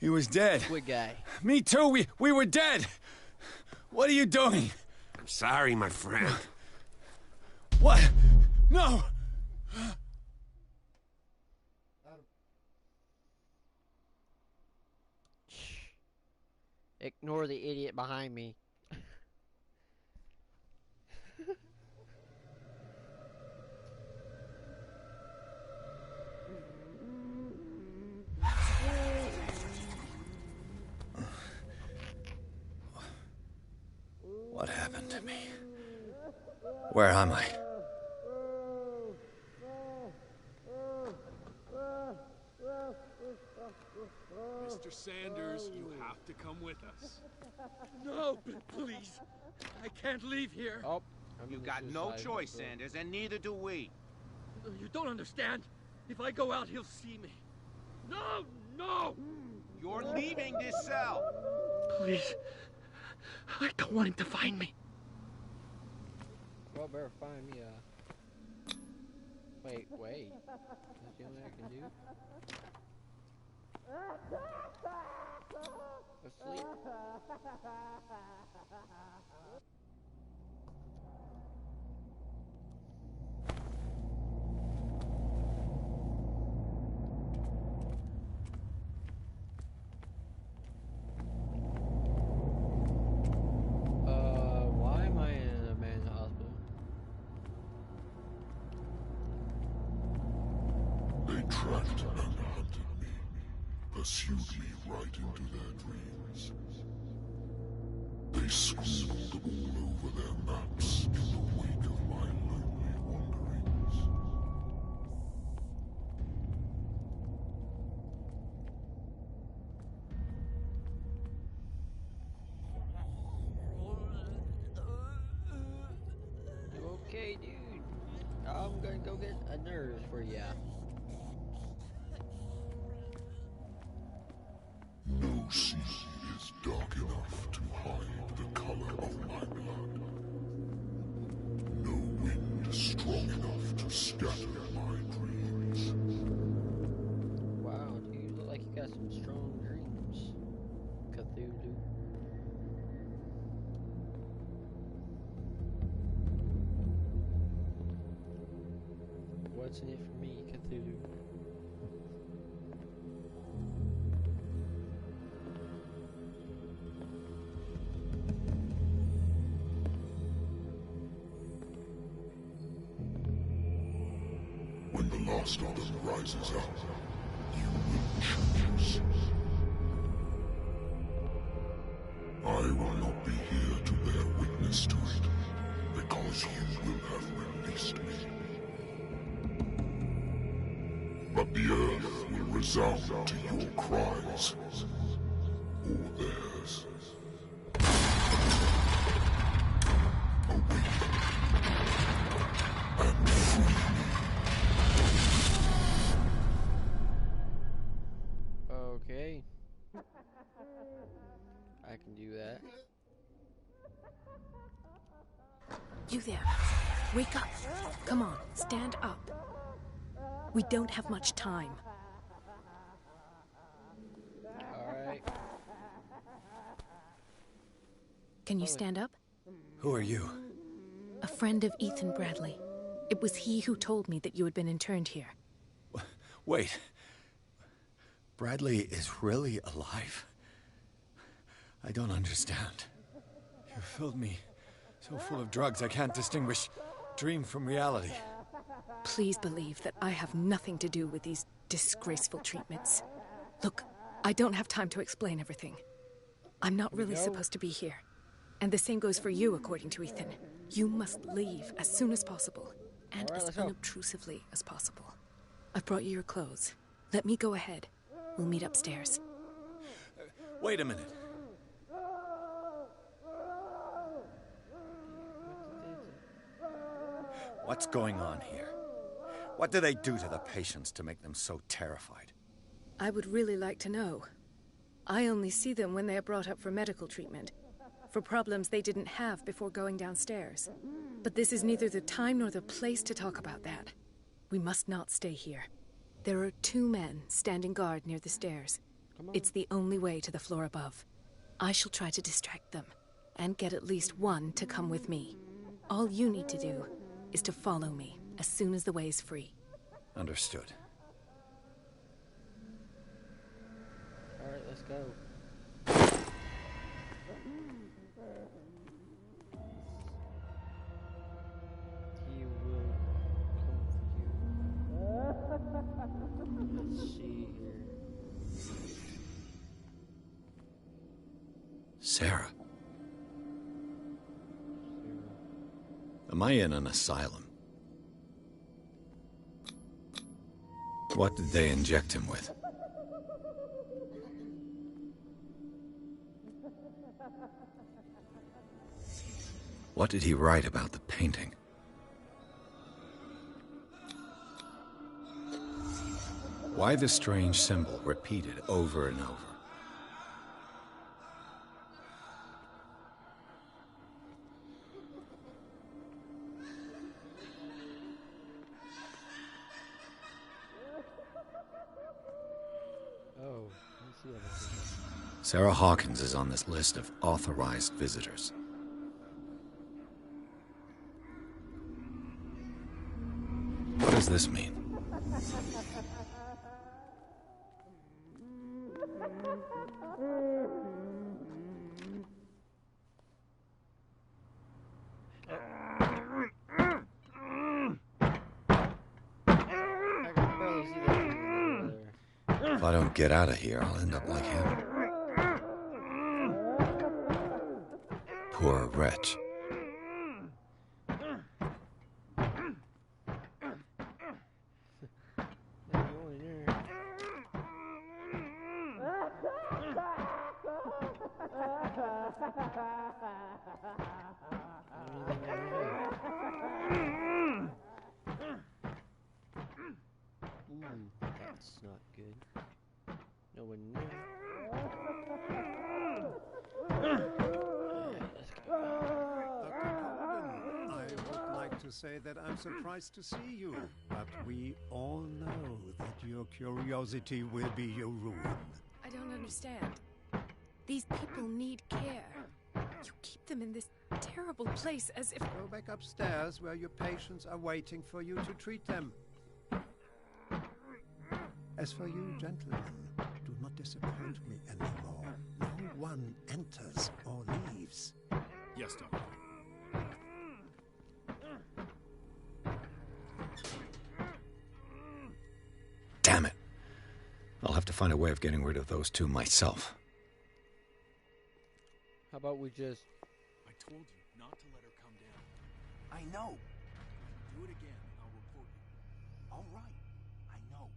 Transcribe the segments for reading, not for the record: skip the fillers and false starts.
He was dead. Squid guy. Me too. We were dead. What are you doing? I'm sorry, my friend. What? No! Ignore the idiot behind me. What happened to me? Where am I? Mr. Sanders, you have to come with us. No, please. I can't leave here. Oh, You got no choice, Sanders, and neither do we. You don't understand. If I go out, he'll see me. No, no! You're leaving this cell. Please. I don't want him to find me. Well, better find me Wait. That's the only I can do? Asleep? Why am I in a man's hospital? They tracked and hunted me, pursued me right into their dreams. They scribbled all over their maps in the wake of my lonely wanderings. Okay, dude. I'm gonna go get a nurse for ya. No sea is dark enough to hide the color of my blood. No wind strong enough to scatter my dreams. Wow, dude, you look like you got some strong dreams. Cthulhu. What's in it for me, Cthulhu? When the last of them rises up, you will choose. I will not be here to bear witness to it, because you will have released me. But the earth will resound to your cries, or theirs. Awaken and free me. Okay. I can do that. You there. Wake up. Come on, stand up. We don't have much time. Alright. Can you stand up? Who are you? A friend of Ethan Bradley. It was he who told me that you had been interned here. Wait. Bradley is really alive? I don't understand. You filled me so full of drugs I can't distinguish dream from reality. Please believe that I have nothing to do with these disgraceful treatments. Look, I don't have time to explain everything. I'm not really supposed to be here. And the same goes for you, according to Ethan. You must leave as soon as possible, and All right, as let's go. unobtrusively as possible. I've brought you your clothes. Let me go ahead. We'll meet upstairs. Wait a minute. What's going on here? What do they do to the patients to make them so terrified? I would really like to know. I only see them when they are brought up for medical treatment, for problems they didn't have before going downstairs. But this is neither the time nor the place to talk about that. We must not stay here. There are 2 men standing guard near the stairs. It's the only way to the floor above. I shall try to distract them, and get at least one to come with me. All you need to do is to follow me as soon as the way is free. Understood. Alright, let's go. He will come for you. Let's see here. Sarah. Am I in an asylum? What did they inject him with? What did he write about the painting? Why the strange symbol repeated over and over? Oh, let's see everything. Sarah Hawkins is on this list of authorized visitors. What does this mean? I can barely see that thing over there. If I don't get out of here, I'll end up like him. Poor wretch. There's no one in there. Anything over here? Ooh, that's not good. No one in there. Alright, let's go. Dr. Colden, I would like to say that I'm surprised to see you, but we all know that your curiosity will be your ruin. I don't understand. These people need care. You keep them in this terrible place as if... Go back upstairs where your patients are waiting for you to treat them. As for you, gentlemen, do not disappoint me anymore. No one enters or leaves. Yes, Doctor. Damn it. I'll have to find a way of getting rid of those two myself. How about we just... I told you not to let her come down. I know. Do it again, and I'll report you. All right. I know.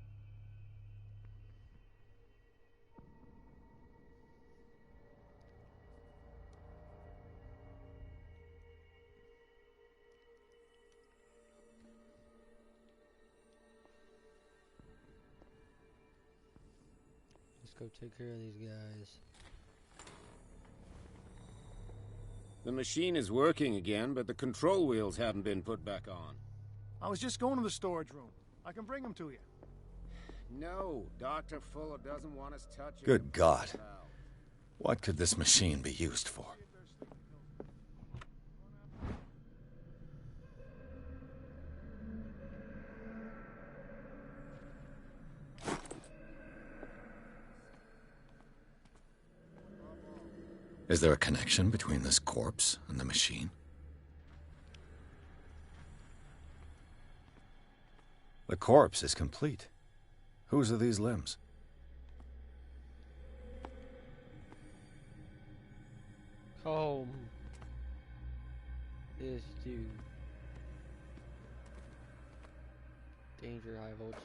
Let's go take care of these guys. The machine is working again, but the control wheels haven't been put back on. I was just going to the storage room. I can bring them to you. No, Dr. Fuller doesn't want us touching Good them. God. What could this machine be used for? Is there a connection between this corpse and the machine? The corpse is complete. Whose are these limbs? Home. This dude. Danger, high voltage.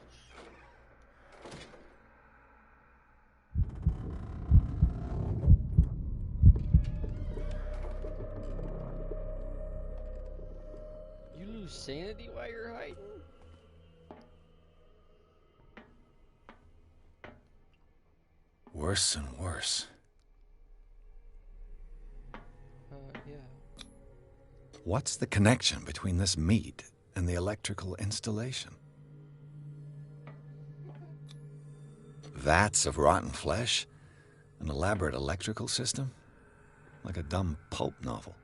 You lose sanity while you're hiding? Worse and worse. Yeah. What's the connection between this meat and the electrical installation? Vats of rotten flesh? An elaborate electrical system? Like a dumb pulp novel.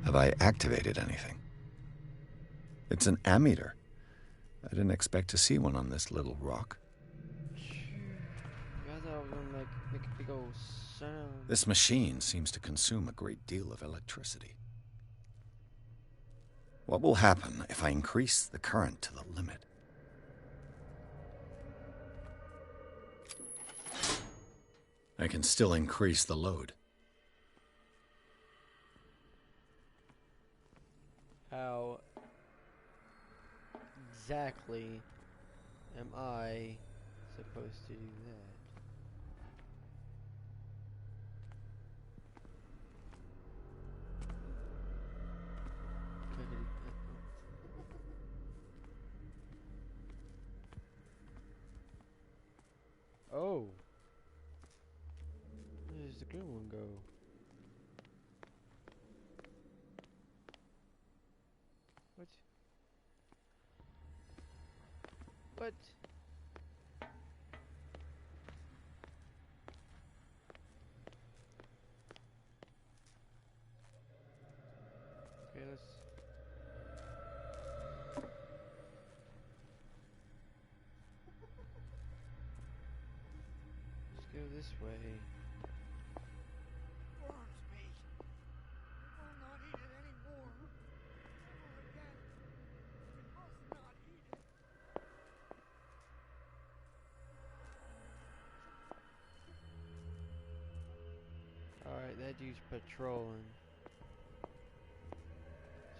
Have I activated anything? It's an ammeter. I didn't expect to see one on this little rock. Make a big old sound. This machine seems to consume a great deal of electricity. What will happen if I increase the current to the limit? I can still increase the load. How exactly am I supposed to do that? Oh. Where does the green one go? What? What? Okay, let's go this way. Warms me. I will not eat it anymore. Never again. I must not eat it. Alright, that dude's patrolling.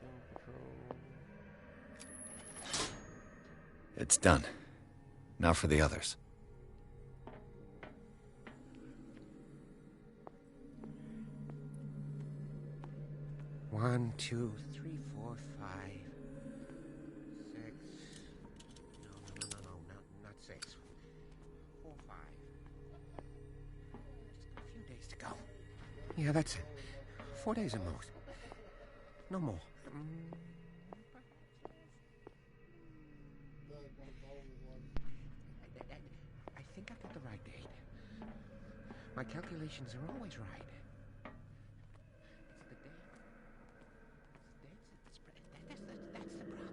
Zone patrol. It's done. Now for the others. One, two, three, four, five, six. No, not six. 4, 5. Just a few days to go. Yeah, that's it. 4 days at most. No more. I think I got the right date. My calculations are always right. That's the problem.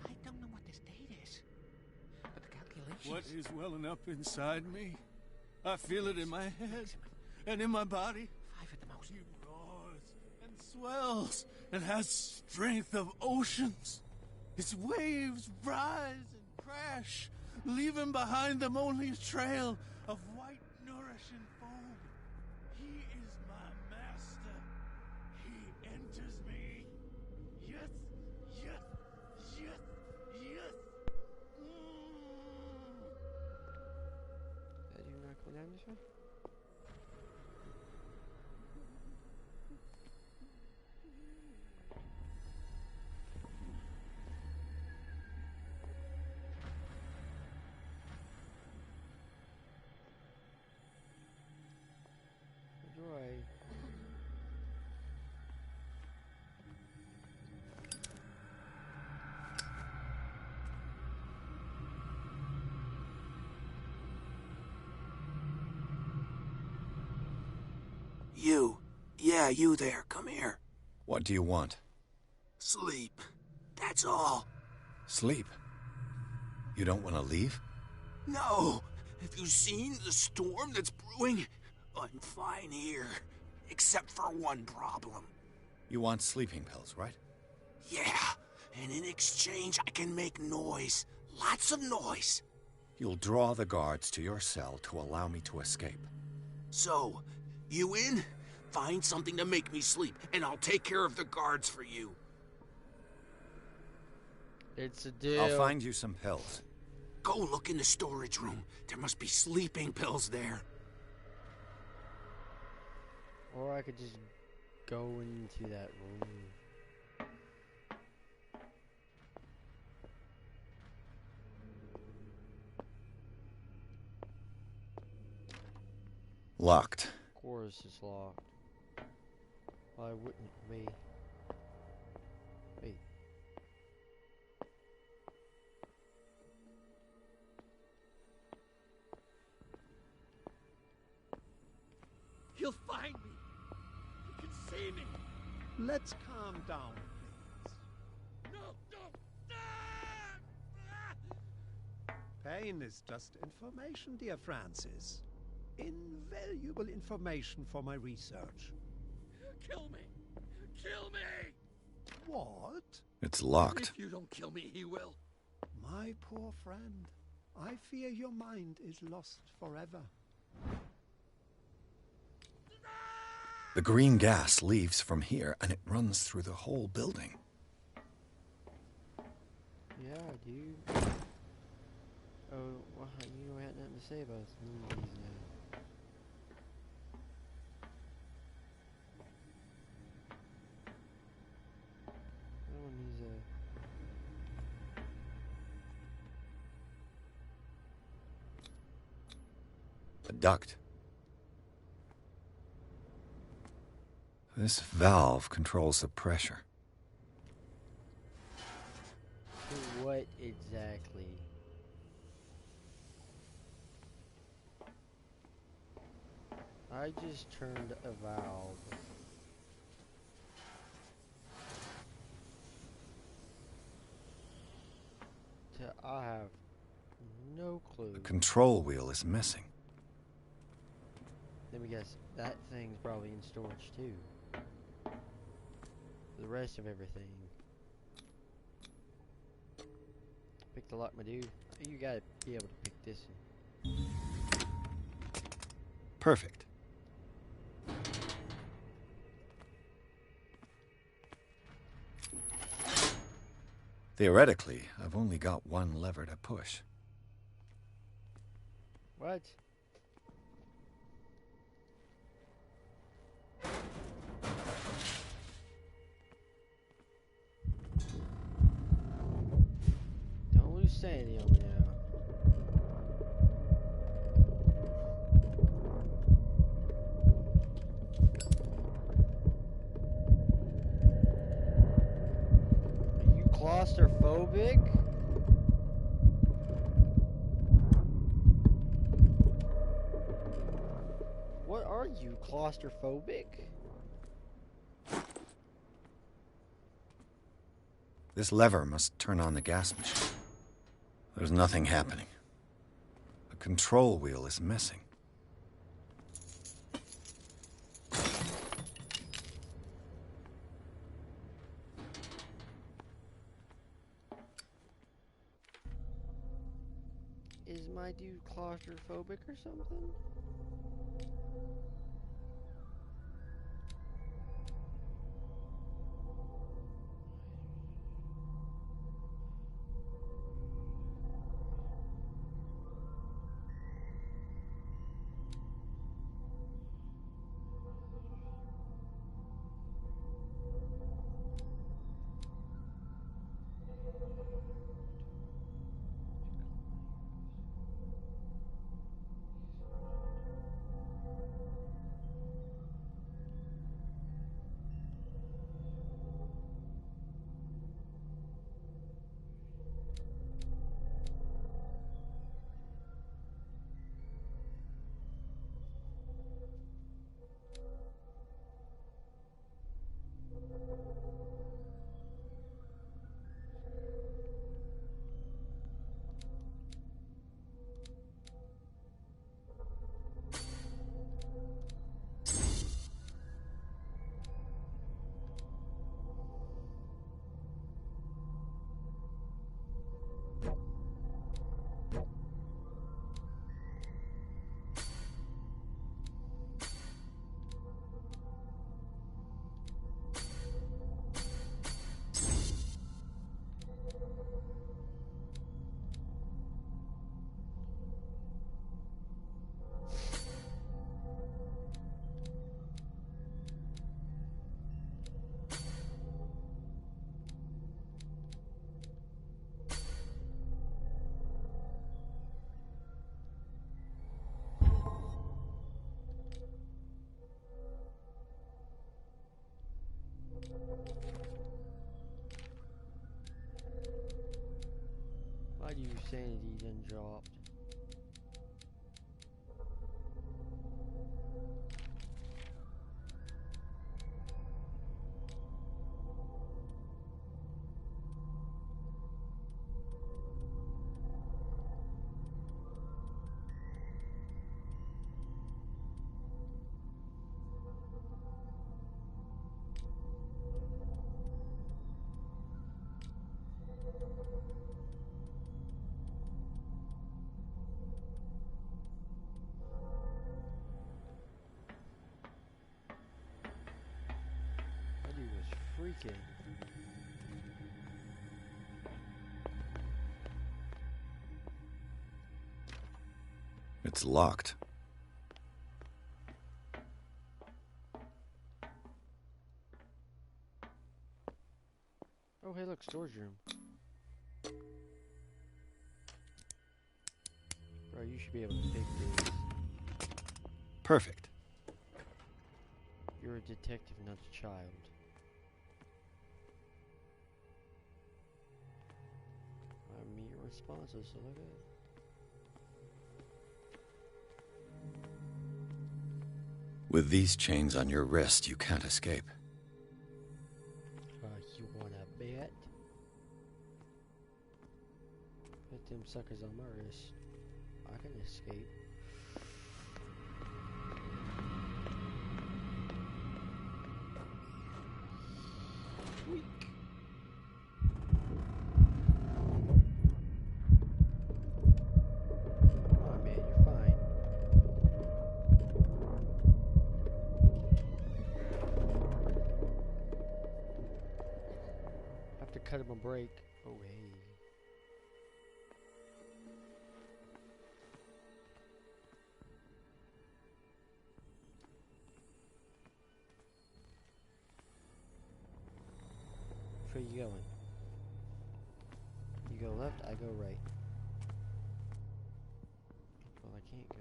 I don't know what this date is. But the calculations... What is welling up inside me? I feel it in my head and in my body. 5 at the most. It roars and swells and has strength of oceans. Its waves rise and crash, leaving behind them only a trail of white, nourishing foam. He is my master. He enters me. Yes, yes, yes, yes. Did you not go down this way? Where do I... You. Yeah, you there. Come here. What do you want? Sleep. That's all. Sleep? You don't want to leave? No. Have you seen the storm that's brewing? I'm fine here. Except for one problem. You want sleeping pills, right? Yeah. And in exchange, I can make noise. Lots of noise. You'll draw the guards to your cell to allow me to escape. So, you in? Find something to make me sleep, and I'll take care of the guards for you. It's a deal. I'll find you some pills. Go look in the storage room. There must be sleeping pills there. Or I could just go into that room. Locked. Of course it's locked. Why wouldn't we? Wait. Let's calm down, please. No! Pain is just information, dear Francis. Invaluable information for my research. Kill me! Kill me! What? It's locked. If you don't kill me, he will. My poor friend, I fear your mind is lost forever. The green gas leaves from here, and it runs through the whole building. Yeah, dude. Oh, well, you don't have nothing to say about this movies now. That one needs A duct. This valve controls the pressure. To what exactly? I just turned a valve. I have no clue. The control wheel is missing. Let me guess, that thing's probably in storage too. The rest of everything. Pick the lock, my dude. You gotta be able to pick this one. Perfect. Theoretically, I've only got one lever to push. What? Don't lose sanity on me now. Are you claustrophobic? What are you, claustrophobic? This lever must turn on the gas machine. There's nothing happening. The control wheel is missing. Is my dude claustrophobic or something? Why do your sanity done dropped? Okay. It's locked. Oh, hey, look, storage room. Bro, you should be able to pick this. Perfect. You're a detective, not a child. I meet your responses, so look at it. With these chains on your wrist, you can't escape. You wanna bet? Put them suckers on my wrist. I can escape. Weak. Come on, man, you're fine. Have to cut him a break. Oh, hey. Which way you going? You go left, I go right. Well, I can't go.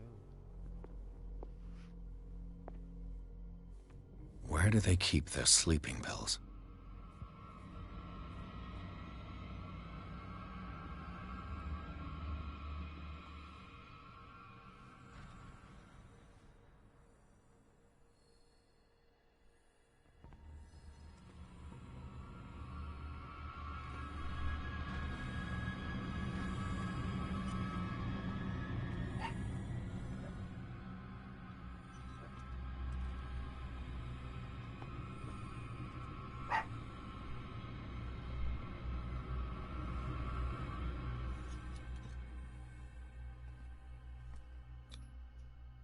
Where do they keep their sleeping pills?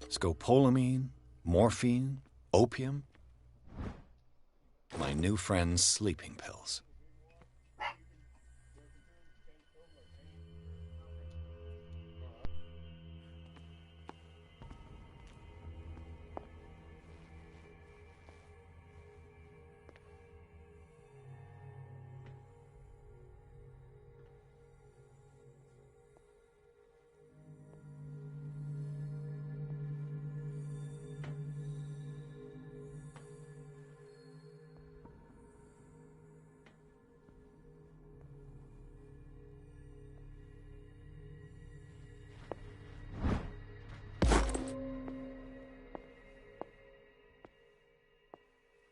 Scopolamine, morphine, opium. My new friend's sleeping pills.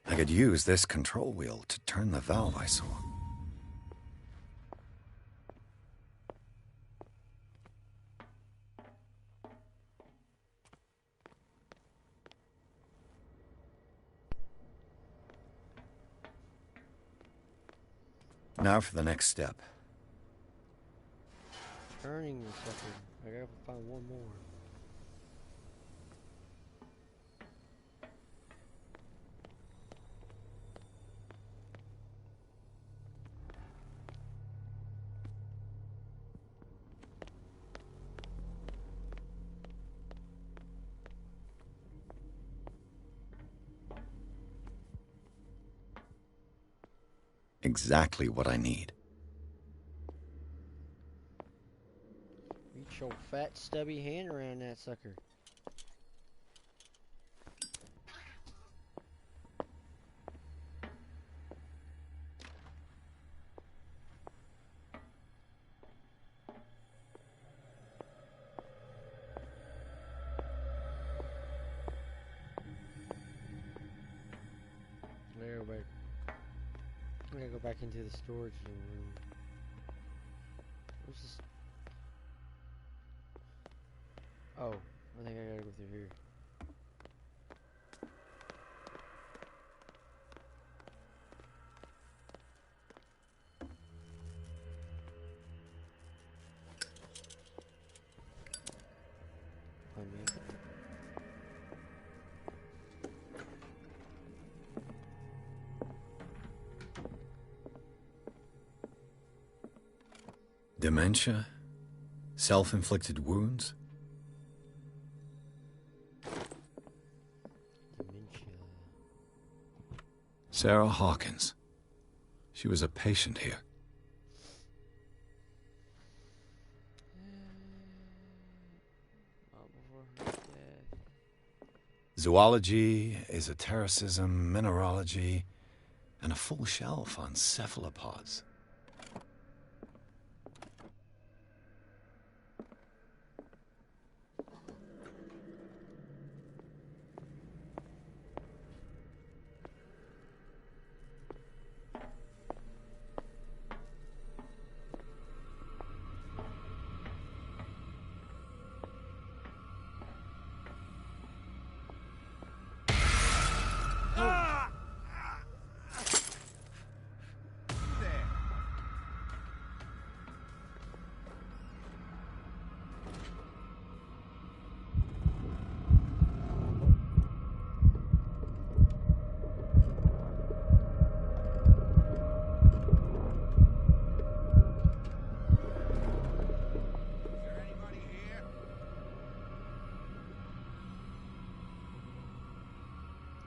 I could use this control wheel to turn the valve I saw. Now for the next step. Turning the sucker. I gotta find one more. Exactly what I need. Reach your fat, stubby hand around that sucker. There, but I'm gonna go back into the storage room. Where's this? Oh, I think I gotta go through here. Find me. Dementia? Self-inflicted wounds? Dementia. Sarah Hawkins. She was a patient here. Before her death. Zoology, esotericism, mineralogy, and a full shelf on cephalopods.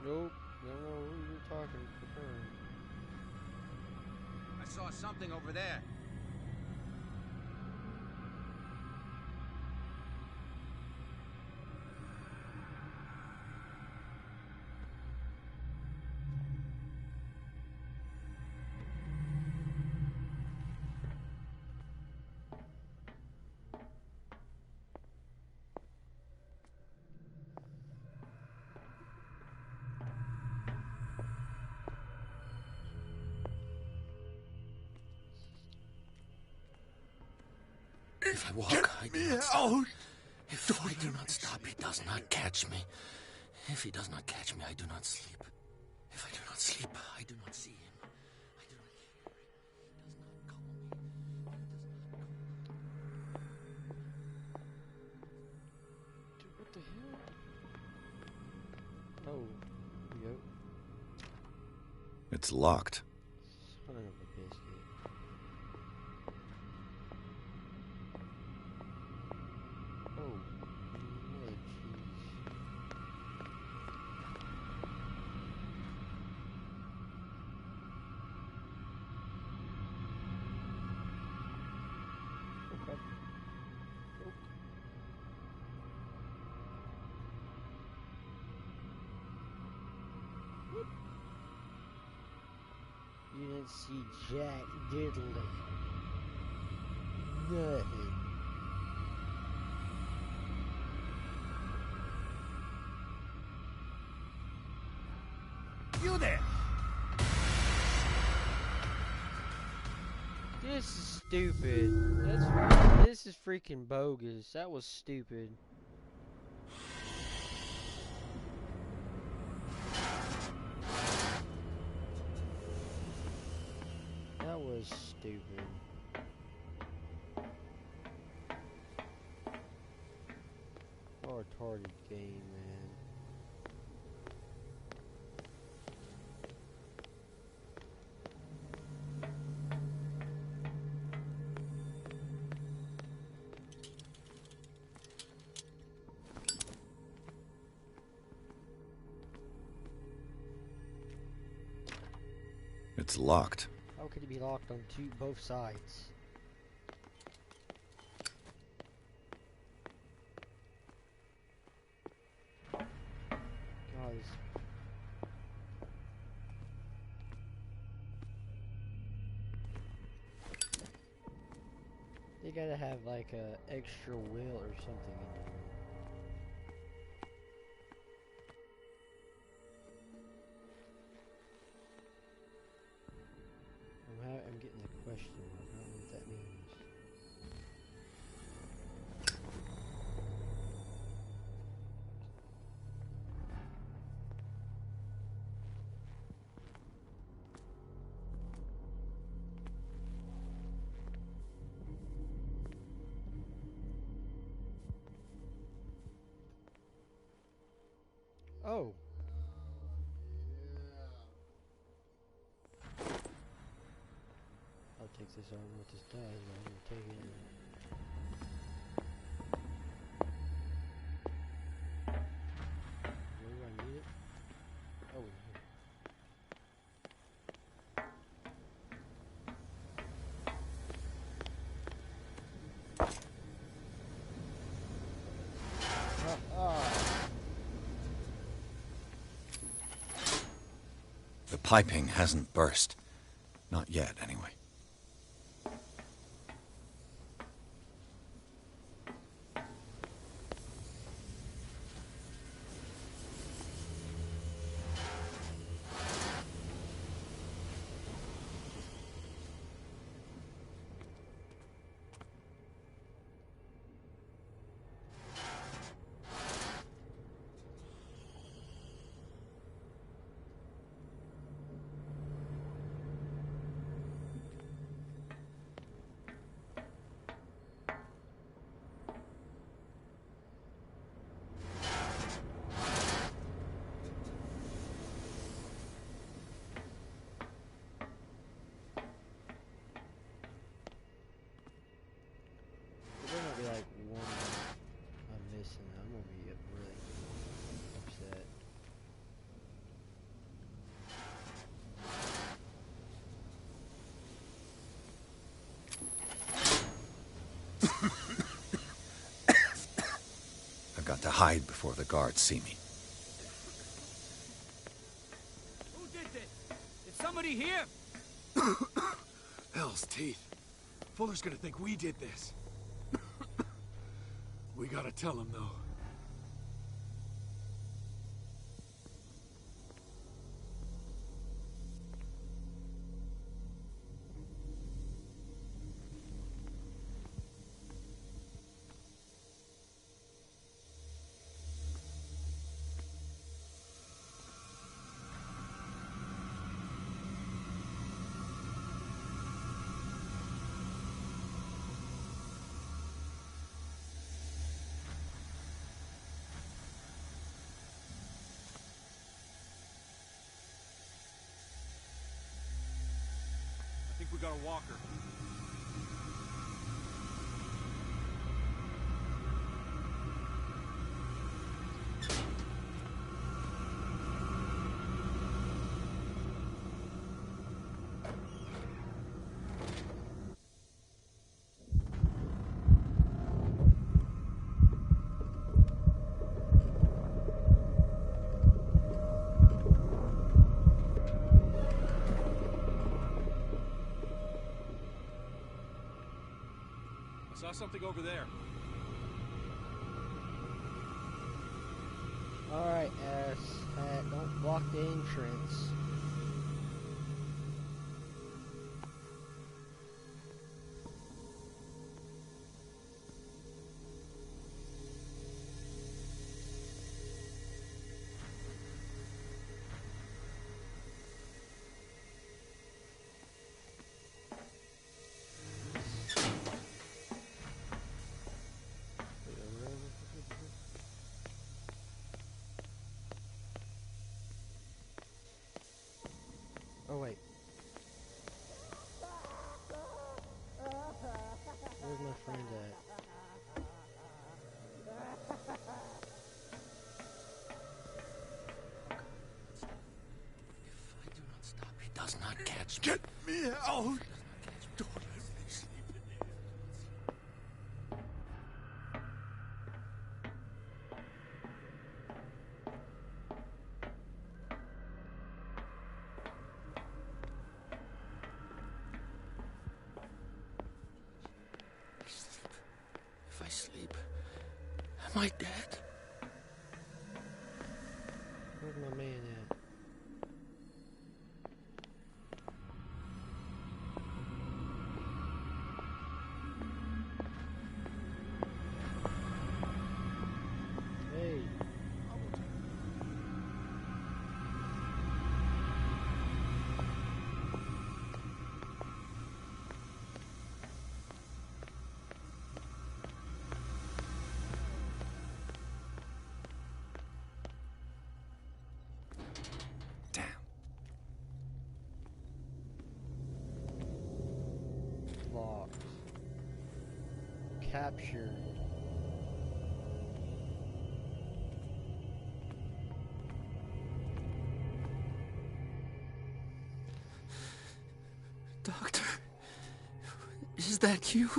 Nope, don't know who you're talking to her. I saw something over there. If I walk, I do not stop. If I do not stop, he does not catch me. If he does not catch me, I do not sleep. If I do not sleep, I do not see him. I do not hear him. He does not call me. Dude, what the hell? Oh, yep. It's locked. Son of a biscuit. Oh, jeez. Okay. Nope. You didn't see Jack Diddley. Nothing. You there! This is stupid. This is freaking bogus. That was stupid. That was stupid. What a retarded game, man. It's locked. How could it be locked on both sides? God, they gotta have like a extra wheel or something in here. I'm getting the question mark. I don't know what that means. Oh. I'll take this, I don't know what this does, but I'm gonna take it. Where do I need it? Oh, here. The piping hasn't burst. Not yet, anyway. There might be like one I'm missing. I'm gonna be really upset. I've got to hide before the guards see me. Who did this? Is somebody here? Hell's teeth. Fuller's gonna think we did this. We gotta tell him, though. I think we got a walker. I saw something over there. Alright, don't block the entrance. Oh wait. Where's my friend at? If I do not stop, he does not catch me. Get me out! Don't let me sleep in here. If I sleep, am I dead? Where's my man at? Hey. captured. Doctor, is that you?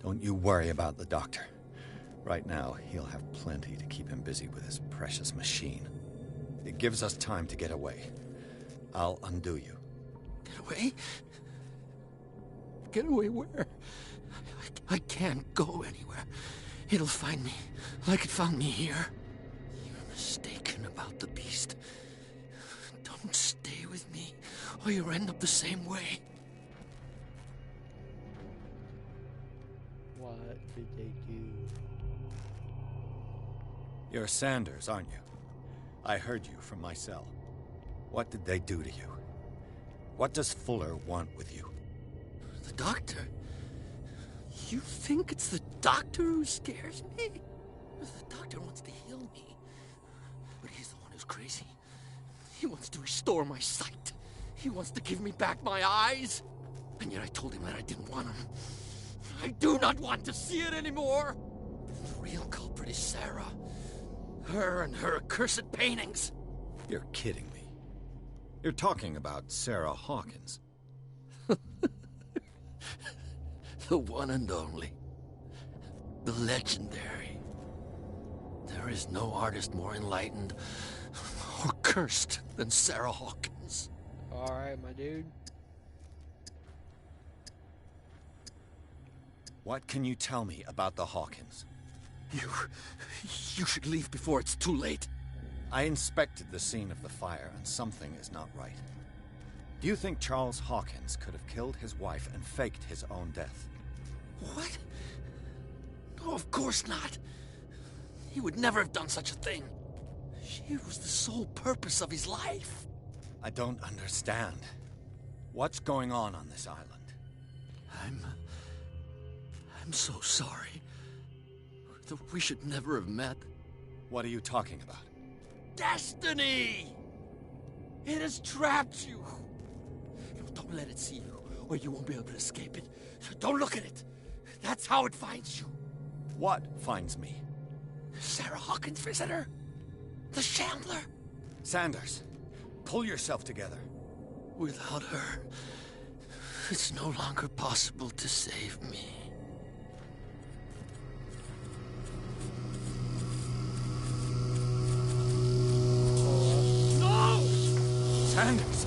Don't you worry about the doctor. Right now, he'll have plenty to keep him busy with his precious machine. It gives us time to get away. I'll undo you. Get away? Get away where? I can't go anywhere. It'll find me, like it found me here. You're mistaken about the beast. Don't stay with me, or you'll end up the same way. What did they do? You're Sanders, aren't you? I heard you from my cell. What did they do to you? What does Fuller want with you? The doctor? You think it's the doctor who scares me? The doctor wants to heal me. But he's the one who's crazy. He wants to restore my sight. He wants to give me back my eyes. And yet I told him that I didn't want him. I do not want to see it anymore. The real culprit is Sarah. Her and her accursed paintings. You're kidding me. You're talking about Sarah Hawkins. The one and only. The legendary. There is no artist more enlightened or cursed than Sarah Hawkins. Alright, my dude. What can you tell me about the Hawkins? You should leave before it's too late. I inspected the scene of the fire, and something is not right. Do you think Charles Hawkins could have killed his wife and faked his own death? What? No, of course not. He would never have done such a thing. She was the sole purpose of his life. I don't understand. What's going on this island? I'm so sorry. We should never have met. What are you talking about? Destiny! It has trapped you. No, don't let it see you, or you won't be able to escape it. Don't look at it. That's how it finds you. What finds me? Sarah Hawkins' visitor. The Shambler. Sanders, pull yourself together. Without her, it's no longer possible to save me. Sanders!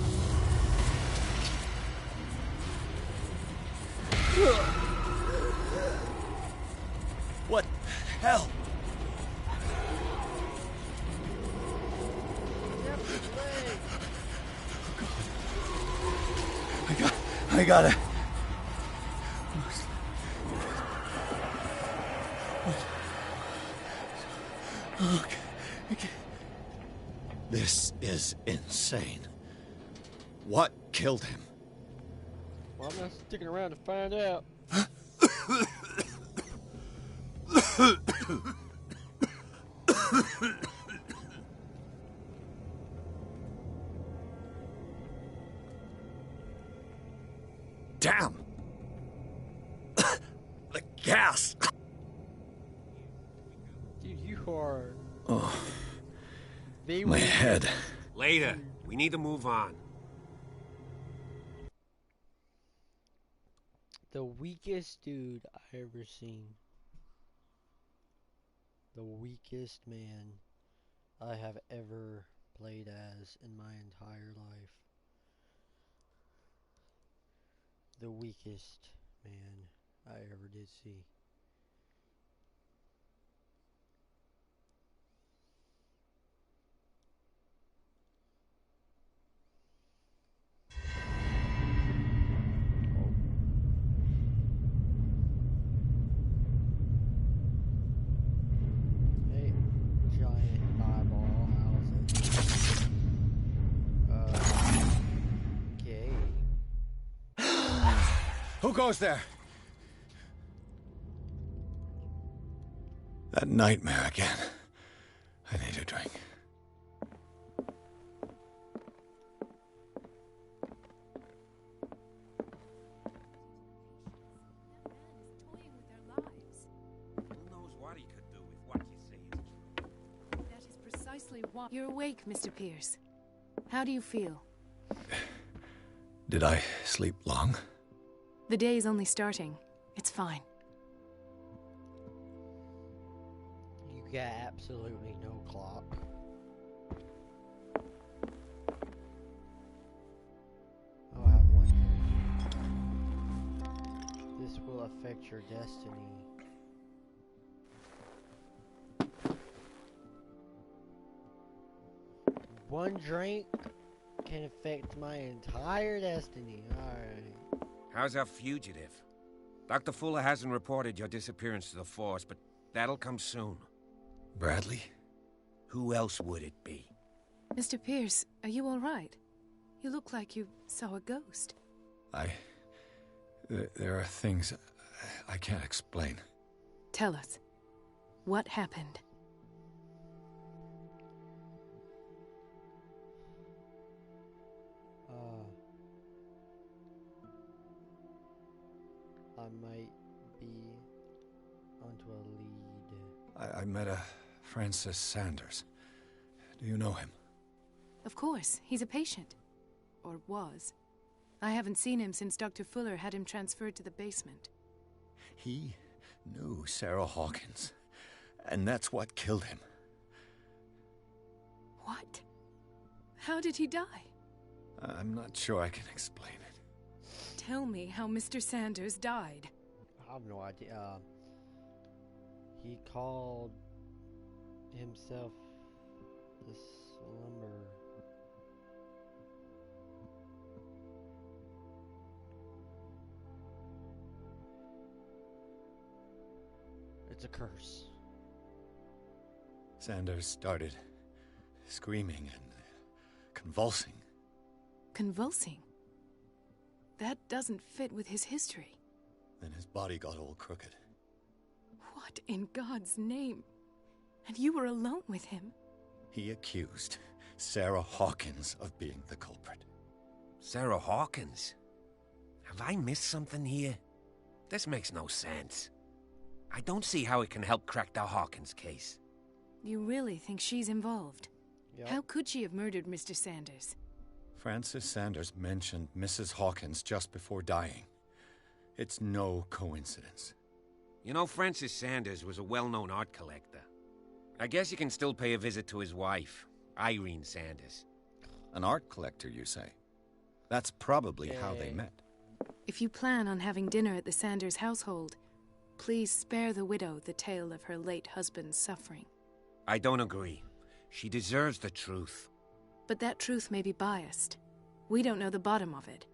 What the hell? I got it. Okay. This is insane. What killed him? Well, I'm not sticking around to find out. Damn! The gas! Dude, you are... Oh, They my were- head. Later. We need to move on. The weakest dude I ever seen. The weakest man I have ever played as in my entire life. The weakest man I ever did see. Hey, giant eyeball, how's it? Okay. Who goes there? That nightmare again. I need a drink. You're awake, Mr. Pierce. How do you feel? Did I sleep long? The day is only starting. It's fine. You got absolutely no clock. I'll have one drink. This will affect your destiny. One drink can affect my entire destiny. Alright. How's our fugitive? Dr. Fuller hasn't reported your disappearance to the force, but that'll come soon. Bradley? Who else would it be? Mr. Pierce, are you all right? You look like you saw a ghost. There are things I can't explain. Tell us. What happened? I might be onto a lead. I met a Francis Sanders. Do you know him? Of course, he's a patient. Or was. I haven't seen him since Dr. Fuller had him transferred to the basement. He knew Sarah Hawkins, and that's what killed him. What? How did he die? I'm not sure I can explain it. Tell me how Mr. Sanders died. I have no idea. He called himself the Slumber. It's a curse. Sanders started screaming and convulsing. Convulsing? That doesn't fit with his history. Then his body got all crooked. What in God's name? And you were alone with him? He accused Sarah Hawkins of being the culprit. Sarah Hawkins? Have I missed something here? This makes no sense. I don't see how it can help crack the Hawkins case. You really think she's involved? Yep. How could she have murdered Mr. Sanders? Francis Sanders mentioned Mrs. Hawkins just before dying. It's no coincidence. You know, Francis Sanders was a well-known art collector. I guess you can still pay a visit to his wife, Irene Sanders. An art collector, you say? That's probably how they met. If you plan on having dinner at the Sanders household, please spare the widow the tale of her late husband's suffering. I don't agree. She deserves the truth. But that truth may be biased. We don't know the bottom of it.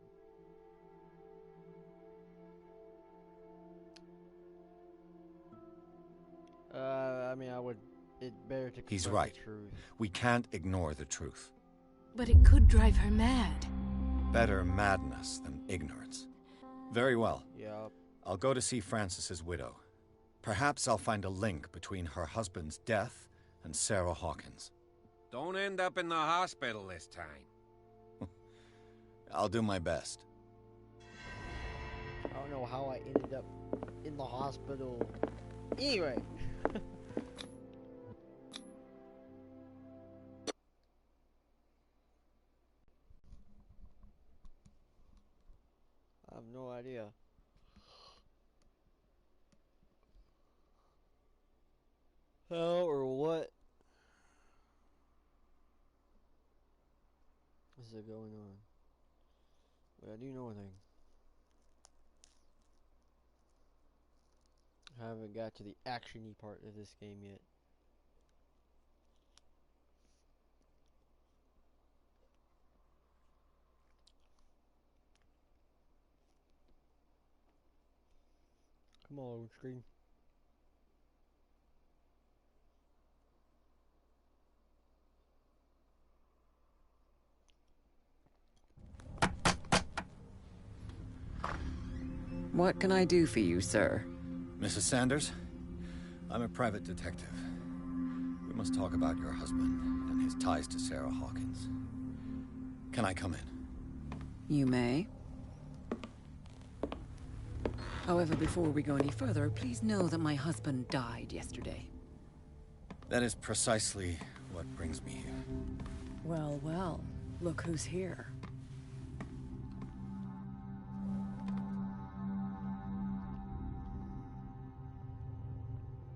I mean, it's better to He's confront right. the truth. We can't ignore the truth. But it could drive her mad. Better madness than ignorance. Very well. Yep. I'll go to see Francis's widow. Perhaps I'll find a link between her husband's death and Sarah Hawkins. Don't end up in the hospital this time. I'll do my best. I don't know how I ended up in the hospital. Anyway. I have no idea. How or what is it going on? But I do know one thing. I haven't got to the action-y part of this game yet. Come on, screen. What can I do for you, sir? Mrs. Sanders? I'm a private detective. We must talk about your husband and his ties to Sarah Hawkins. Can I come in? You may. However, before we go any further, please know that my husband died yesterday. That is precisely what brings me here. Well, well, look who's here.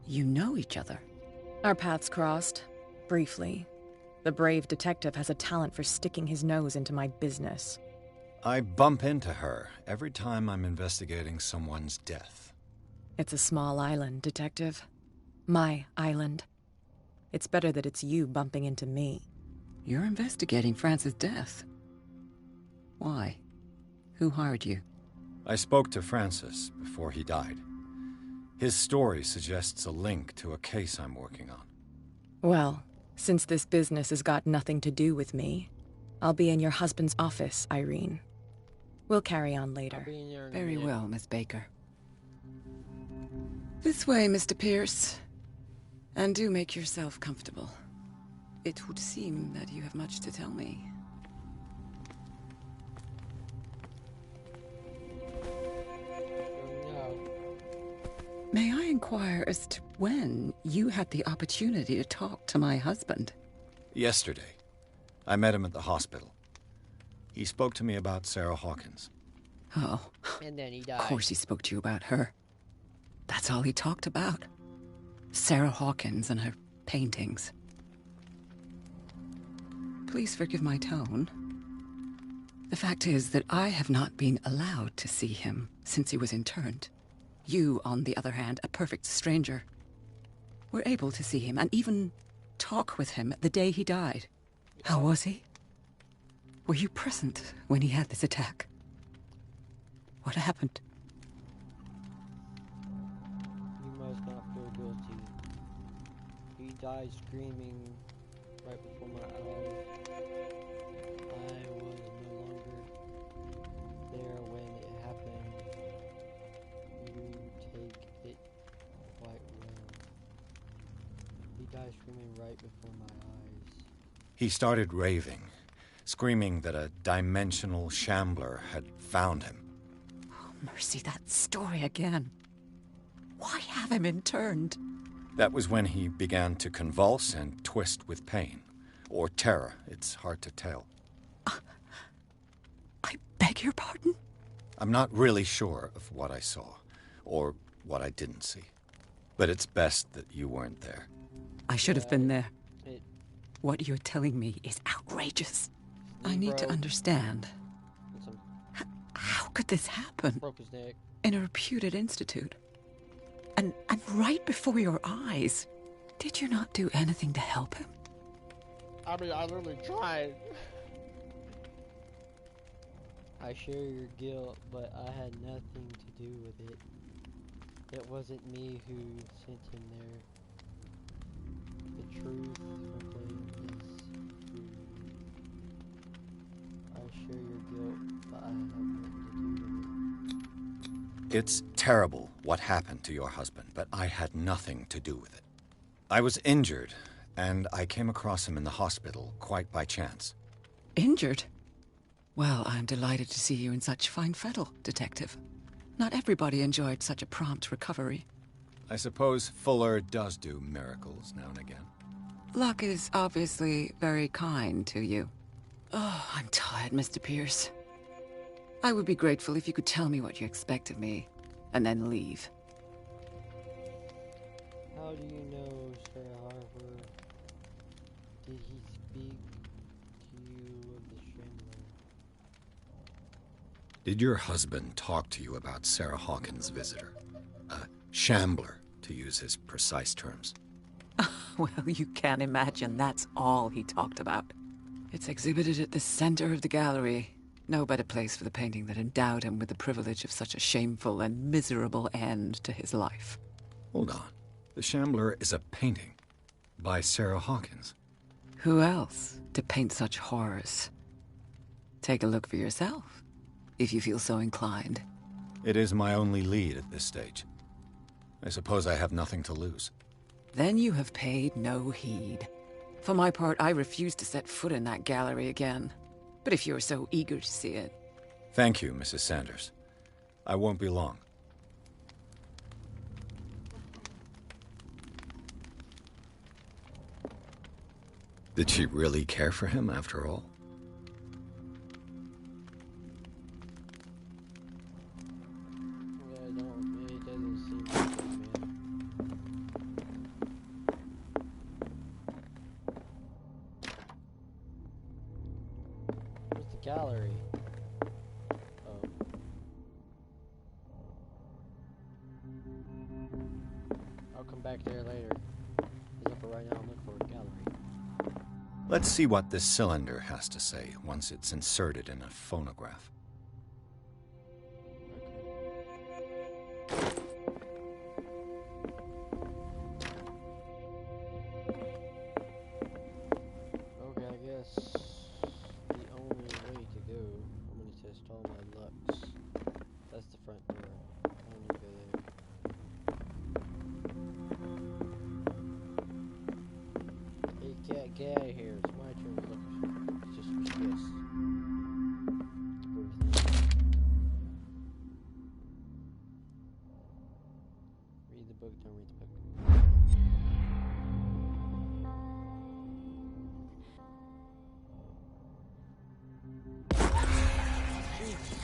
You know each other. Our paths crossed, briefly. The brave detective has a talent for sticking his nose into my business. I bump into her every time I'm investigating someone's death. It's a small island, Detective. My island. It's better that it's you bumping into me. You're investigating Francis' death. Why? Who hired you? I spoke to Francis before he died. His story suggests a link to a case I'm working on. Well, since this business has got nothing to do with me, I'll be in your husband's office, Irene. We'll carry on later. Very well, Miss Baker. This way, Mr. Pierce. And do make yourself comfortable. It would seem that you have much to tell me. May I inquire as to when you had the opportunity to talk to my husband? Yesterday, I met him at the hospital. He spoke to me about Sarah Hawkins. Oh. And then he died. Of course he spoke to you about her. That's all he talked about. Sarah Hawkins and her paintings. Please forgive my tone. The fact is that I have not been allowed to see him since he was interned. You, on the other hand, a perfect stranger, were able to see him and even talk with him the day he died. How was he? Were you present when he had this attack? What happened? You must not feel guilty. He died screaming right before my eyes. I was no longer there when it happened. You take it quite well. He died screaming right before my eyes. He started raving, screaming that a dimensional shambler had found him. Oh, mercy, that story again. Why have him interned? That was when he began to convulse and twist with pain. Or terror, it's hard to tell. I beg your pardon? I'm not really sure of what I saw, or what I didn't see. But it's best that you weren't there. I should have been there. What you're telling me is outrageous. I need to understand. How could this happen? Broke his neck. In a reputed institute? And right before your eyes. Did you not do anything to help him? I mean, I literally tried. I share your guilt, but I had nothing to do with it. It wasn't me who sent him there. The truth simply is true. I share your guilt, but I have nothing to do with it. It's terrible what happened to your husband, but I had nothing to do with it. I was injured, and I came across him in the hospital quite by chance. Injured? Well, I'm delighted to see you in such fine fettle, Detective. Not everybody enjoyed such a prompt recovery. I suppose Fuller does do miracles now and again. Luck is obviously very kind to you. Oh, I'm tired, Mr. Pierce. I would be grateful if you could tell me what you expect of me, and then leave. How do you know, Sir Harper? Did he speak to you of the Shambler? Did your husband talk to you about Sarah Hawkins' visitor? A shambler, to use his precise terms. Well, you can't imagine that's all he talked about. It's exhibited at the center of the gallery. No better place for the painting that endowed him with the privilege of such a shameful and miserable end to his life. Hold on. The Shambler is a painting by Sarah Hawkins. Who else to paint such horrors? Take a look for yourself, if you feel so inclined. It is my only lead at this stage. I suppose I have nothing to lose. Then you have paid no heed. For my part, I refuse to set foot in that gallery again. But if you're so eager to see it... Thank you, Mrs. Sanders. I won't be long. Did she really care for him after all? Yeah, no, it doesn't seem like it, man. Where's the gallery? Oh. I'll come back there later. Because for right now, I'm looking for a gallery. Let's see what this cylinder has to say once it's inserted in a phonograph. Okay, I guess the only way to go, I'm gonna test all my lucks. That's the front door. I don't need to go there. Hey cat, get out of here. It's my turn to look. It's just yes. Read the book, don't read the book.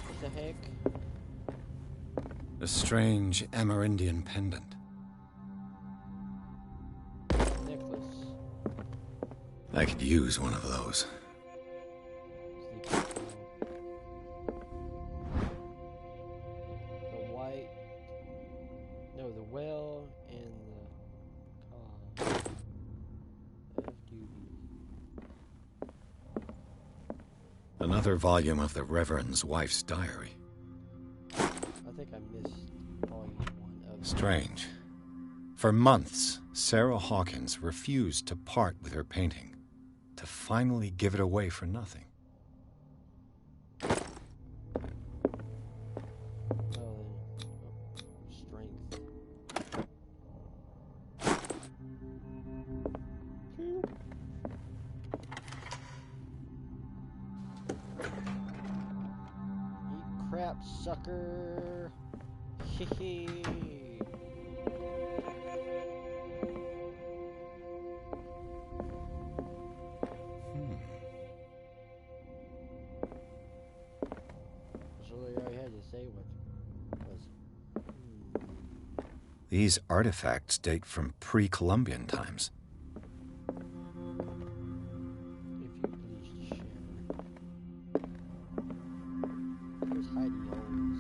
What the heck? A strange Amerindian pendant. Necklace. I could use one of those. The white. No, the well and the car. Another volume of the Reverend's wife's diary. I think I missed volume 1 of. Strange. For months, Sarah Hawkins refused to part with her painting, to finally give it away for nothing. Strength. Eat crap, sucker. Hehe. That's all I had to say was. These artifacts date from pre-Columbian times. If you please share. Where's hidey holes?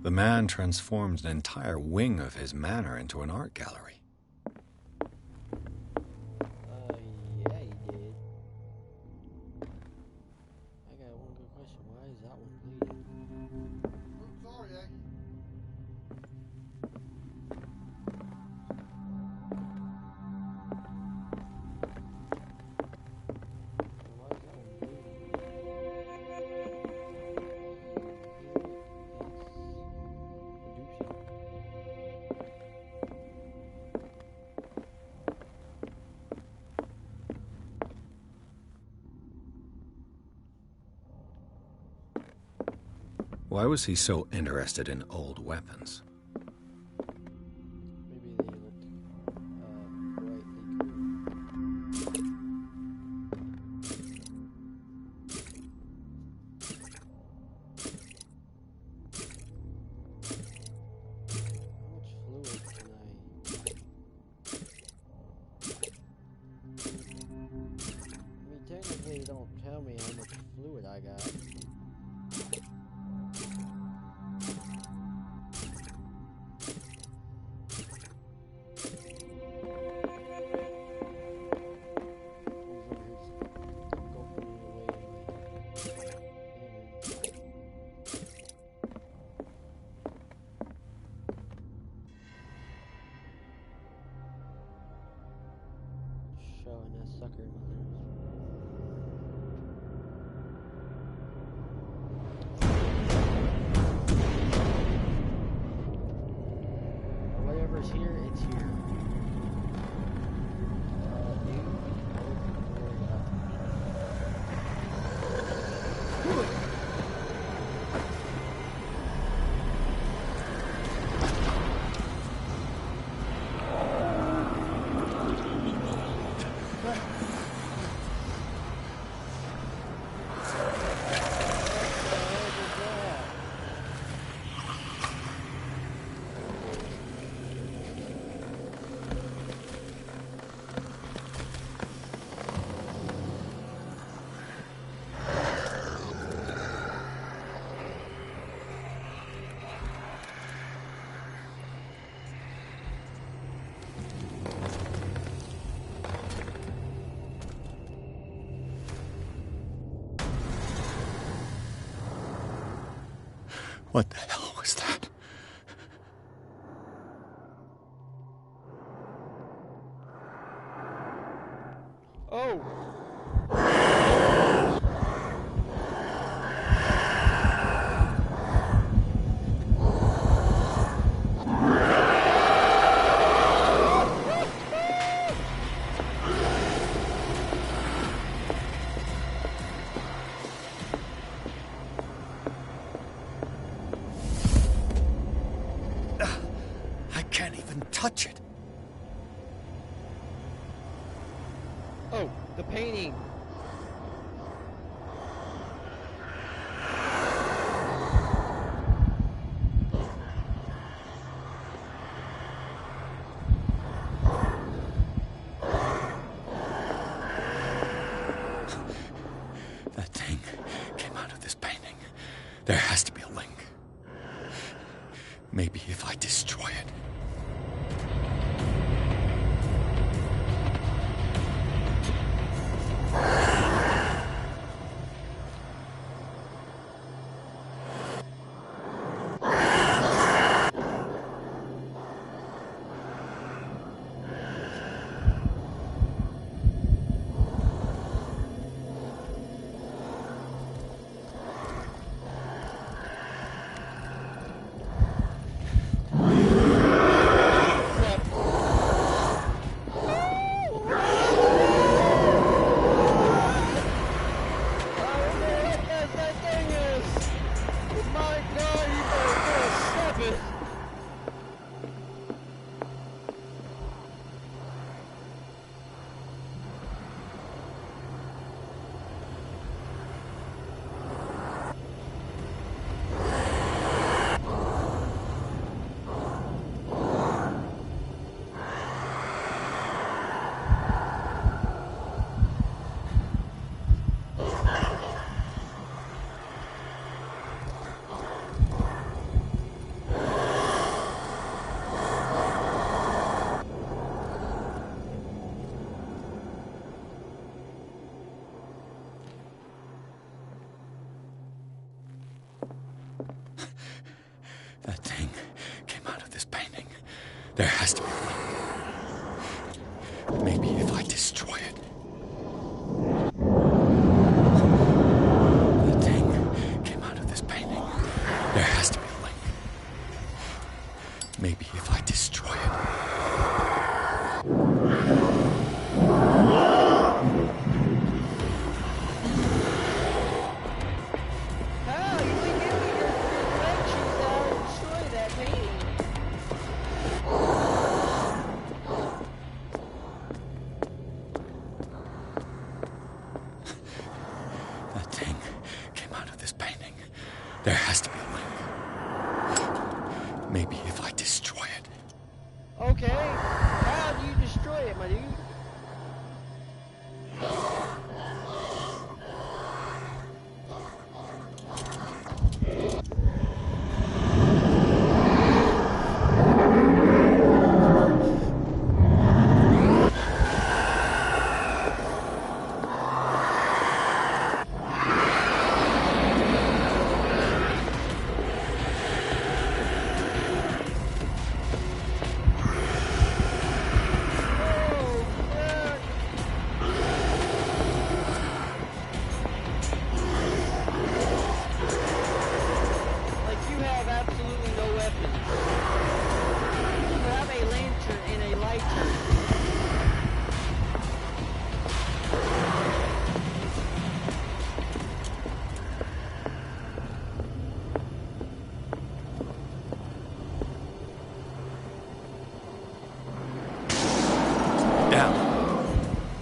The man transformed an entire wing of his manor into an art gallery. Yeah, he did. I got one good question. Why is that one bleeding? I'm sorry, Aggie. Why is that one bleeding? Why was he so interested in old weapons? Maybe they look brightly green. How much fluid can I mean, technically, they don't tell me how much fluid I got. Showing that sucker in my nose. Whatever's here, it's here. What the hell was that? Oh! I can't even touch it. Oh, the painting! That thing came out of this painting. There has to be a link. Maybe if I destroy it. That thing came out of this painting. There has to be a link. Maybe if I destroy it. That thing came out of this painting. There has to be a link. Maybe if I destroy it. That thing came out of this painting. There has to be a link. Maybe if I destroy it. Okay, how do you destroy it, my dude?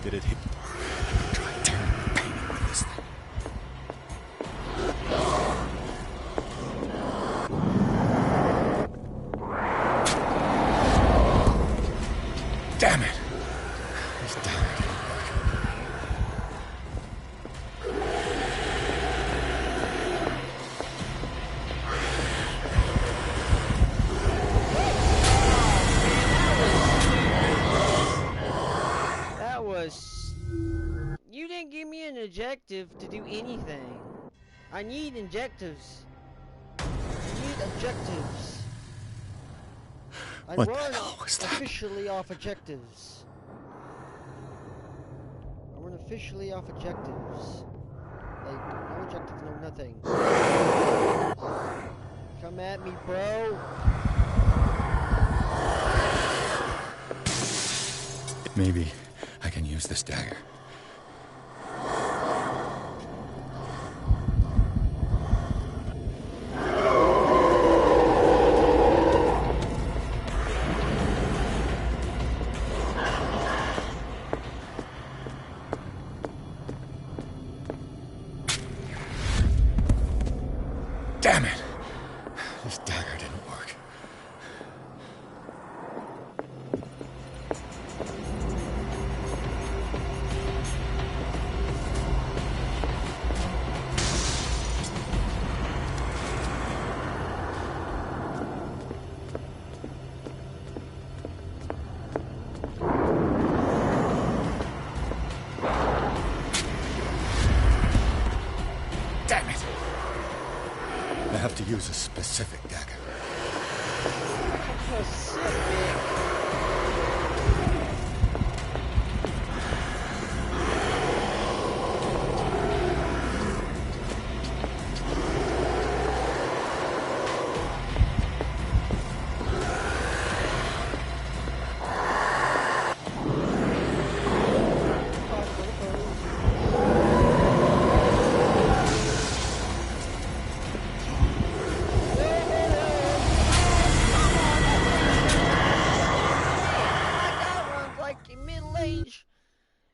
Did it hit? Try tearing the painting with this thing. Damn it! This damn it didn't work. You didn't give me an objective to do anything. I need objectives. I need Complete objectives. And What the run hell was that? officially off objectives. I run officially off objectives. Like, no objectives, no nothing. Come at me, bro. Maybe I can use this dagger. Damn it! This dagger didn't work. Damn it! I have to use a specific dagger.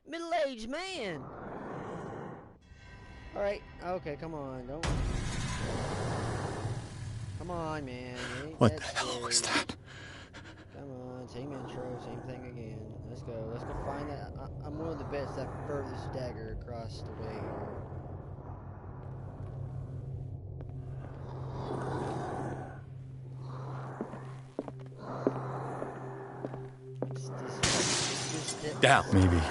Middle-aged man. All right. Okay, come on. Don't. Come on, man. What the hell was that? Come on, same intro, same thing again. Let's go. Let's go find that. I'm willing to bet it's that furthest dagger across the way here. Down. Maybe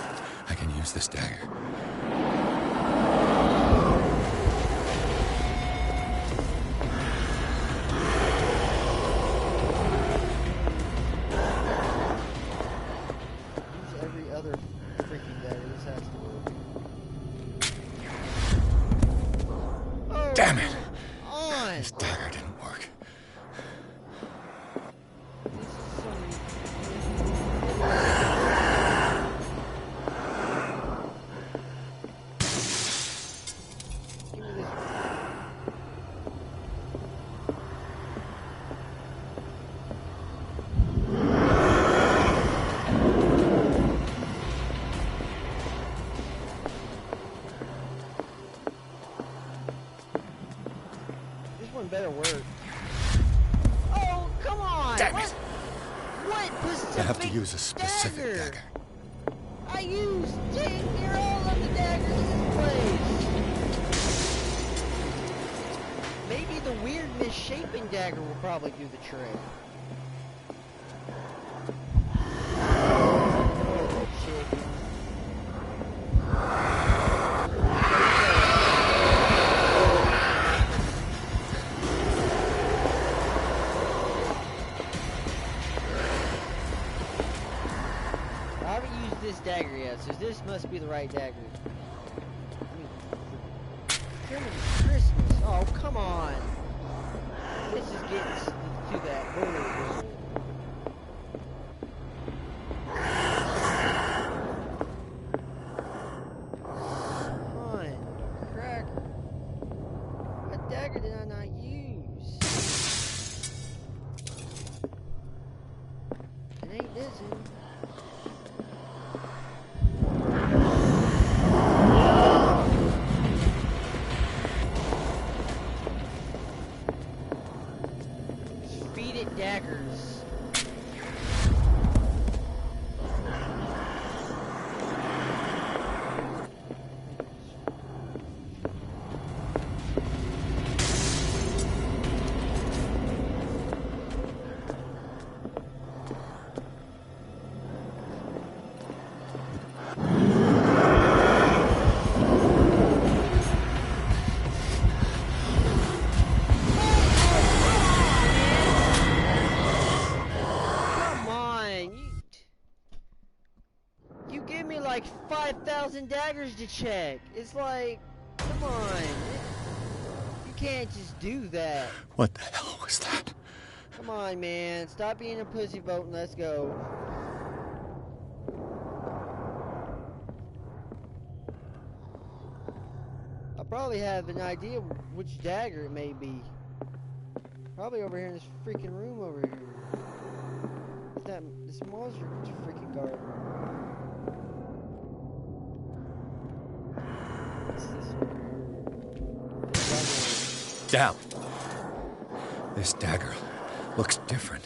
I can use this dagger. Use every other freaking dagger. This has to work. Oh, damn it! On. This dagger didn't work. Better work. Oh, come on! Damn it! What specific I have to use a specific dagger. I used 10-year-old of the daggers in this place. Maybe the weird misshapen dagger will probably do the trick. Oh, chicken. This dagger yet, so this must be the right dagger. I mean, Christmas. Oh, come on. This is getting to that voter. Come on, cracker. What dagger did I not use? It ain't this one. Daggers. like 5,000 daggers to check. It's like, come on. You can't just do that. What the hell was that? Come on, man. Stop being a pussy vote and let's go. I probably have an idea which dagger it may be. Probably over here in this freaking room over here. This monster freaking guard. What's this over here? Down. This dagger looks different.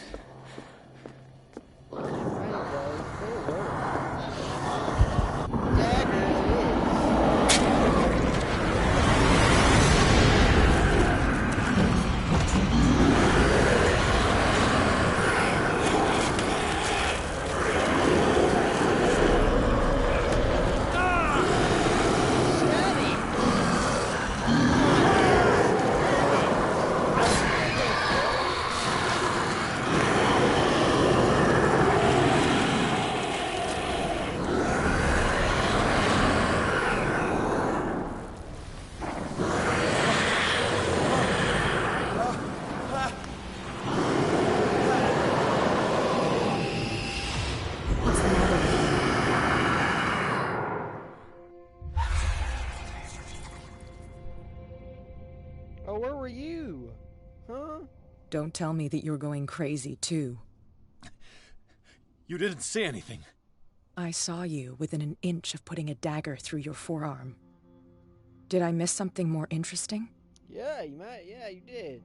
Oh, where were you? Huh? Don't tell me that you're going crazy, too. You didn't see anything. I saw you within an inch of putting a dagger through your forearm. Did I miss something more interesting? Yeah, you might. Yeah, you did.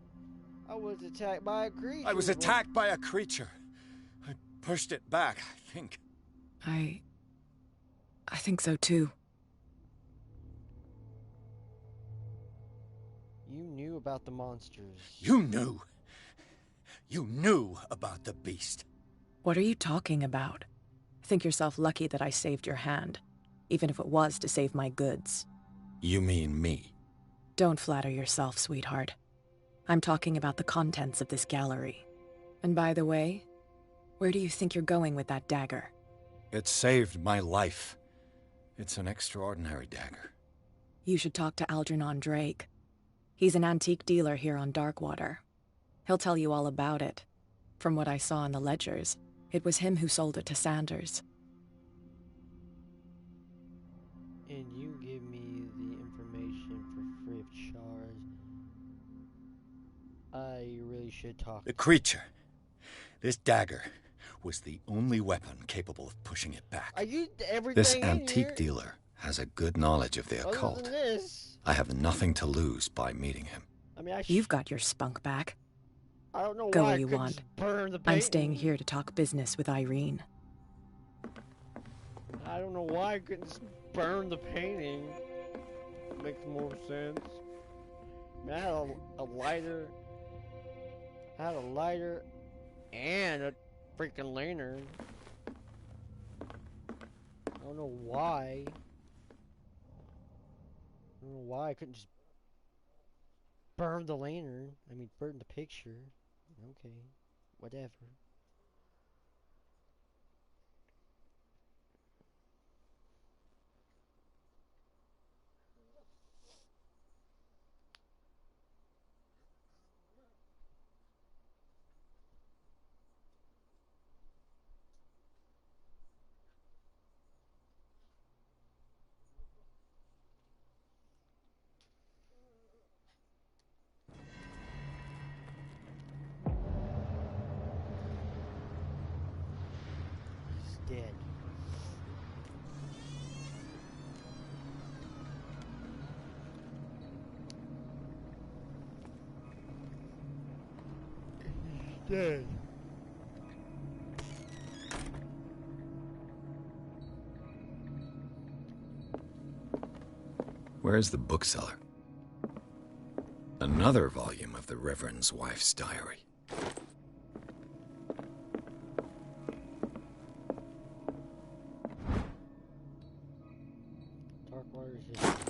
I was attacked by a creature. I was attacked by a creature. I pushed it back, I think. I think so, too. You knew about the monsters. You knew. You knew about the beast. What are you talking about? Think yourself lucky that I saved your hand, even if it was to save my goods. You mean me? Don't flatter yourself, sweetheart. I'm talking about the contents of this gallery. And by the way, where do you think you're going with that dagger? It saved my life. It's an extraordinary dagger. You should talk to Algernon Drake. He's an antique dealer here on Darkwater. He'll tell you all about it. From what I saw in the ledgers, it was him who sold it to Sanders. And you give me the information for free of charge. I really should talk. The creature. This dagger was the only weapon capable of pushing it back. Are you everything This in antique here? dealer has a good knowledge of the Other occult. than this, I have nothing to lose by meeting him. I mean, You've got your spunk back. I don't know Go why where I you couldn't want. just burn the I'm painting. staying here to talk business with Irene. I don't know why I couldn't just burn the painting. Makes more sense. I mean, I had a lighter. I had a lighter and a freaking lantern. I don't know why. I don't know why I couldn't just burn the lantern. I mean, burn the picture. Okay, whatever. He's dead. He's dead. Where's the bookseller? Another volume of the Reverend's wife's diary. Darkwater's history.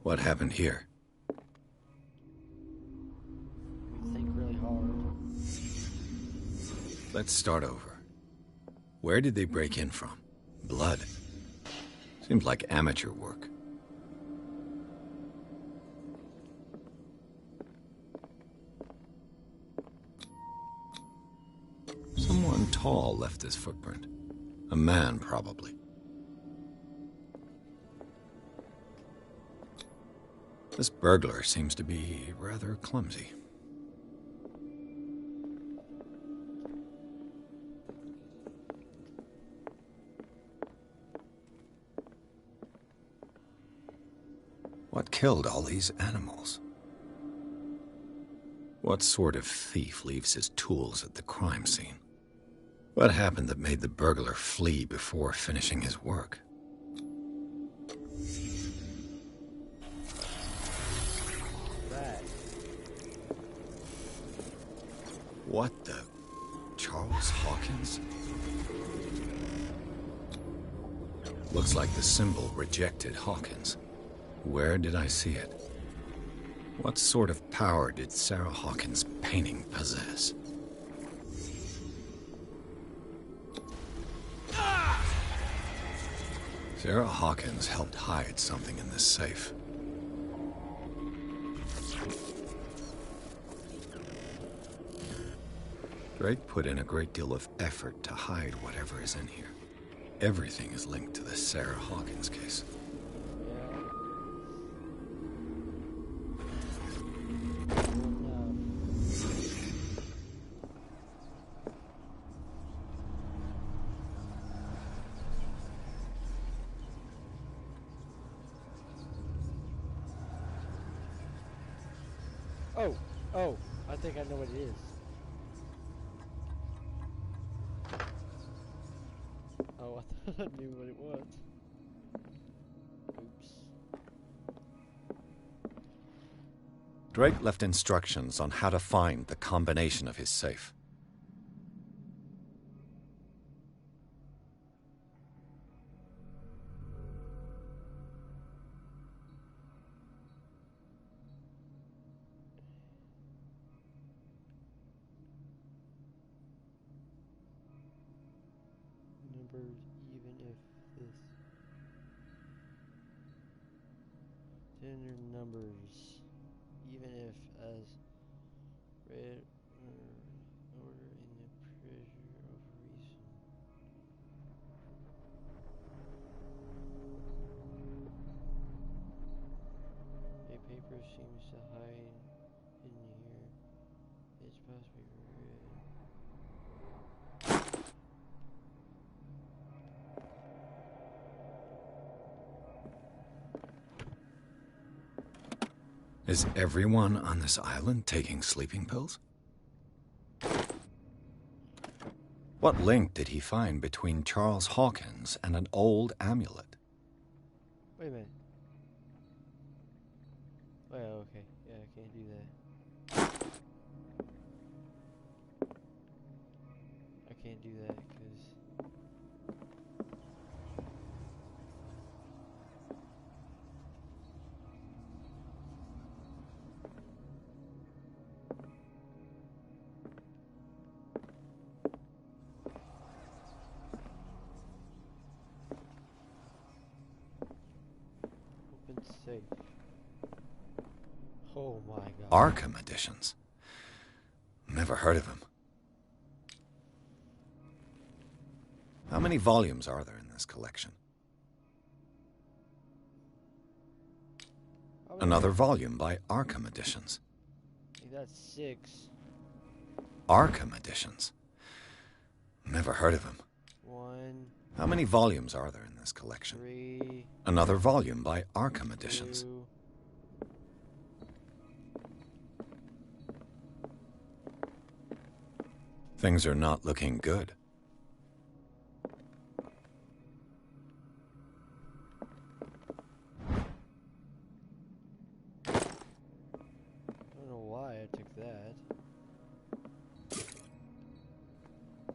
What happened here? Think really hard. Let's start over. Where did they break in from? Blood. Seems like amateur work. Someone tall left this footprint. A man, probably. This burglar seems to be rather clumsy. What killed all these animals? What sort of thief leaves his tools at the crime scene? What happened that made the burglar flee before finishing his work? What the... Charles Hawkins? Looks like the symbol rejected Hawkins. Where did I see it? What sort of power did Sarah Hawkins' painting possess? Sarah Hawkins helped hide something in this safe. Drake put in a great deal of effort to hide whatever is in here. Everything is linked to the Sarah Hawkins case. Oh, I think I know what it is. Oh, I thought I knew what it was. Oops. Drake left instructions on how to find the combination of his safe. Numbers, even if this standard numbers, even if as read order in the pressure of reason. A paper seems to hide hidden here. It's possibly read. Is everyone on this island taking sleeping pills? What link did he find between Charles Hawkins and an old amulet? Wait a minute. Well, okay. Yeah, I can't do that. I can't do that because... Open safe. Oh my god. Arkham editions. Never heard of him. How many volumes are there in this collection? Another volume by Arkham Editions. That's 6. Arkham Editions. Never heard of him. 1. How many volumes are there in this collection? 3. Another volume by Arkham Editions. 2. Things are not looking good. I don't know why I took that.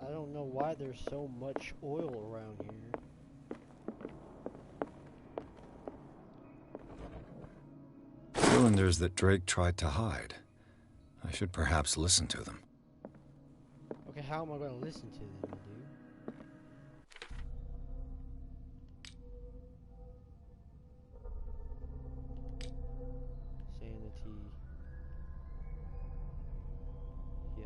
I don't know why there's so much oil around here. cylinders that Drake tried to hide. I should perhaps listen to them. Okay, how am I going to listen to them, dude? Sanity. Yeah.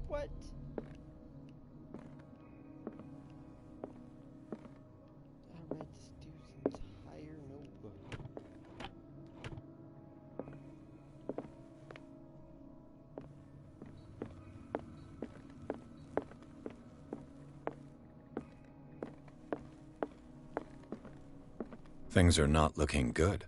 What? I read this dude's entire notebook. Things are not looking good.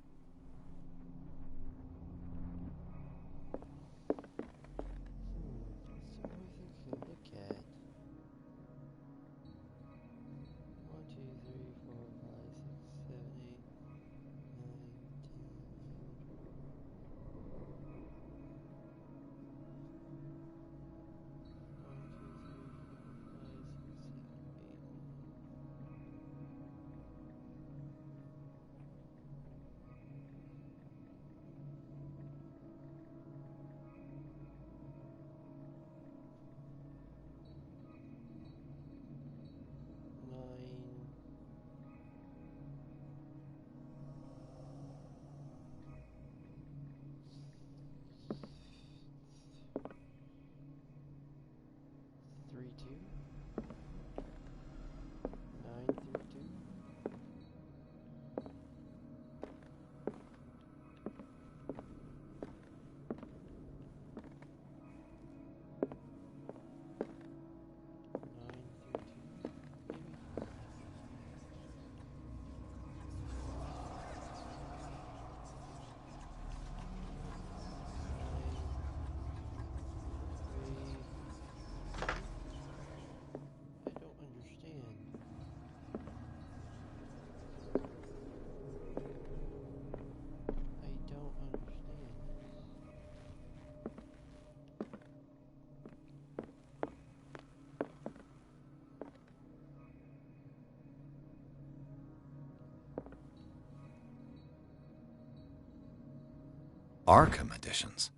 Arkham editions?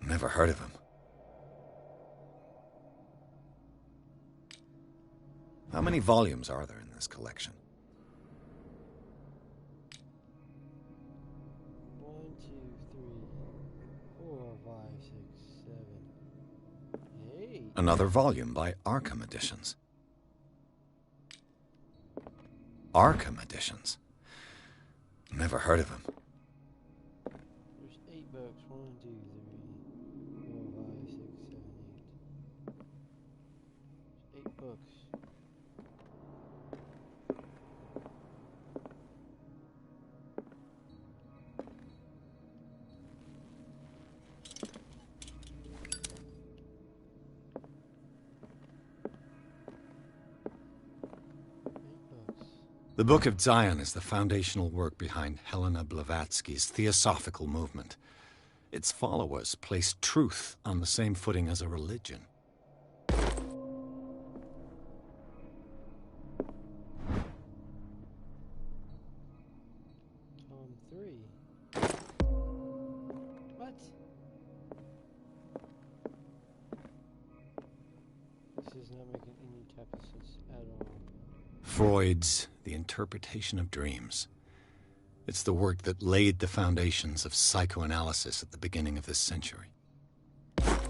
Never heard of him. How many volumes are there in this collection? 1, 2, 3, 4, 5, 6, 7, 8. Another volume by Arkham Editions. Arkham Editions? Never heard of him. There's 8 books. 1, 2, 3, 4, 5, 6, 7, 8. 8 books. The Book of Zion is the foundational work behind Helena Blavatsky's Theosophical movement. Its followers place truth on the same footing as a religion. Tom 3. What? This is not making any type of sense at all. Freud's The Interpretation of Dreams. It's the work that laid the foundations of psychoanalysis at the beginning of this century. Okay,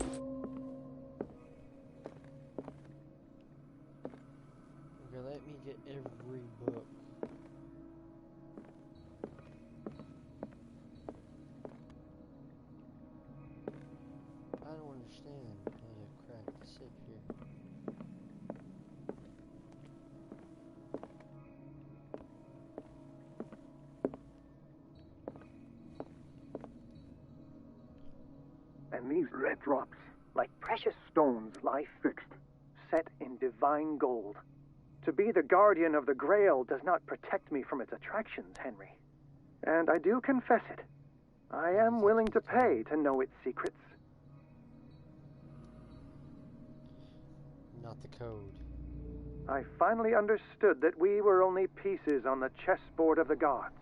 let me get every book. I don't understand how to crack the safe here. And these red drops, like precious stones, lie fixed, set in divine gold. To be the guardian of the Grail does not protect me from its attractions, Henry. And I do confess it. I am willing to pay to know its secrets. Not the code. I finally understood that we were only pieces on the chessboard of the gods.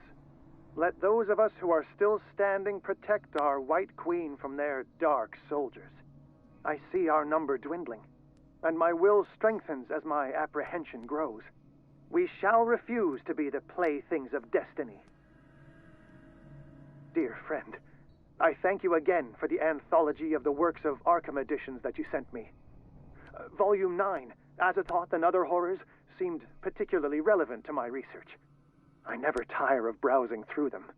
Let those of us who are still standing protect our White Queen from their dark soldiers. I see our number dwindling, and my will strengthens as my apprehension grows. We shall refuse to be the playthings of destiny. Dear friend, I thank you again for the anthology of the works of Arkham editions that you sent me. Volume 9, Azathoth and Other Horrors, seemed particularly relevant to my research. I never tire of browsing through them.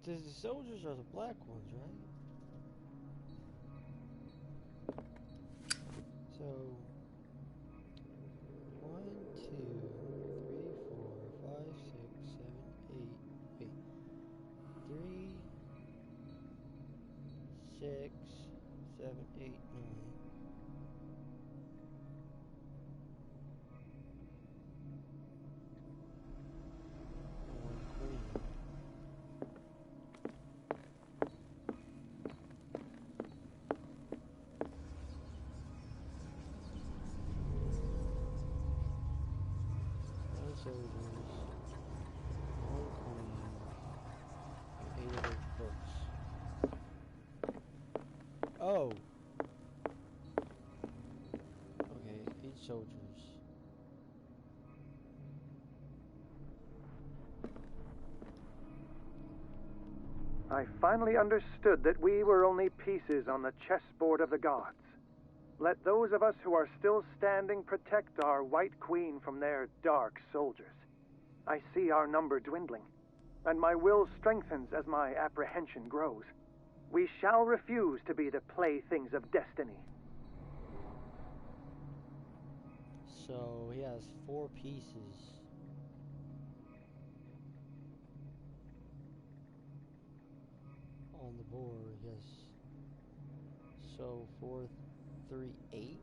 The soldiers are the black ones, right? So 1, 2, 3, 4, 5, 6, 7, 8. Wait. 3, 6, 7, 8, 9. Soldiers, 1 queen, and 8 of those books. Oh! Okay, 8 soldiers. I finally understood that we were only pieces on the chessboard of the gods. Let those of us who are still standing protect our White Queen from their dark soldiers. I see our number dwindling, and my will strengthens as my apprehension grows. We shall refuse to be the playthings of destiny. So he has 4 pieces. On the board, yes. So 4, 3, 8.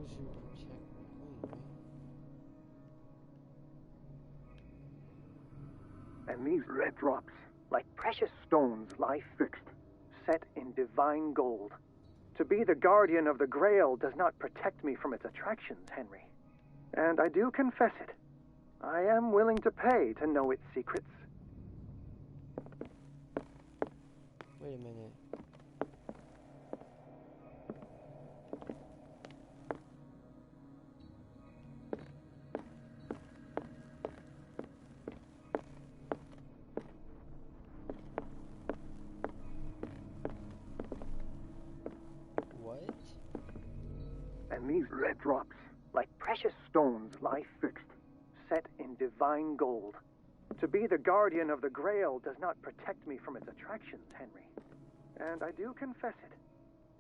those who protect the queen, right? And these red drops, like precious stones, lie fixed, set in divine gold. To be the guardian of the Grail does not protect me from its attractions, Henry. And I do confess it. I am willing to pay to know its secrets. Wait a minute. What? And these red drops, like precious stones, lie fixed, set in divine gold. To be the guardian of the Grail does not protect me from its attractions, Henry. And I do confess it.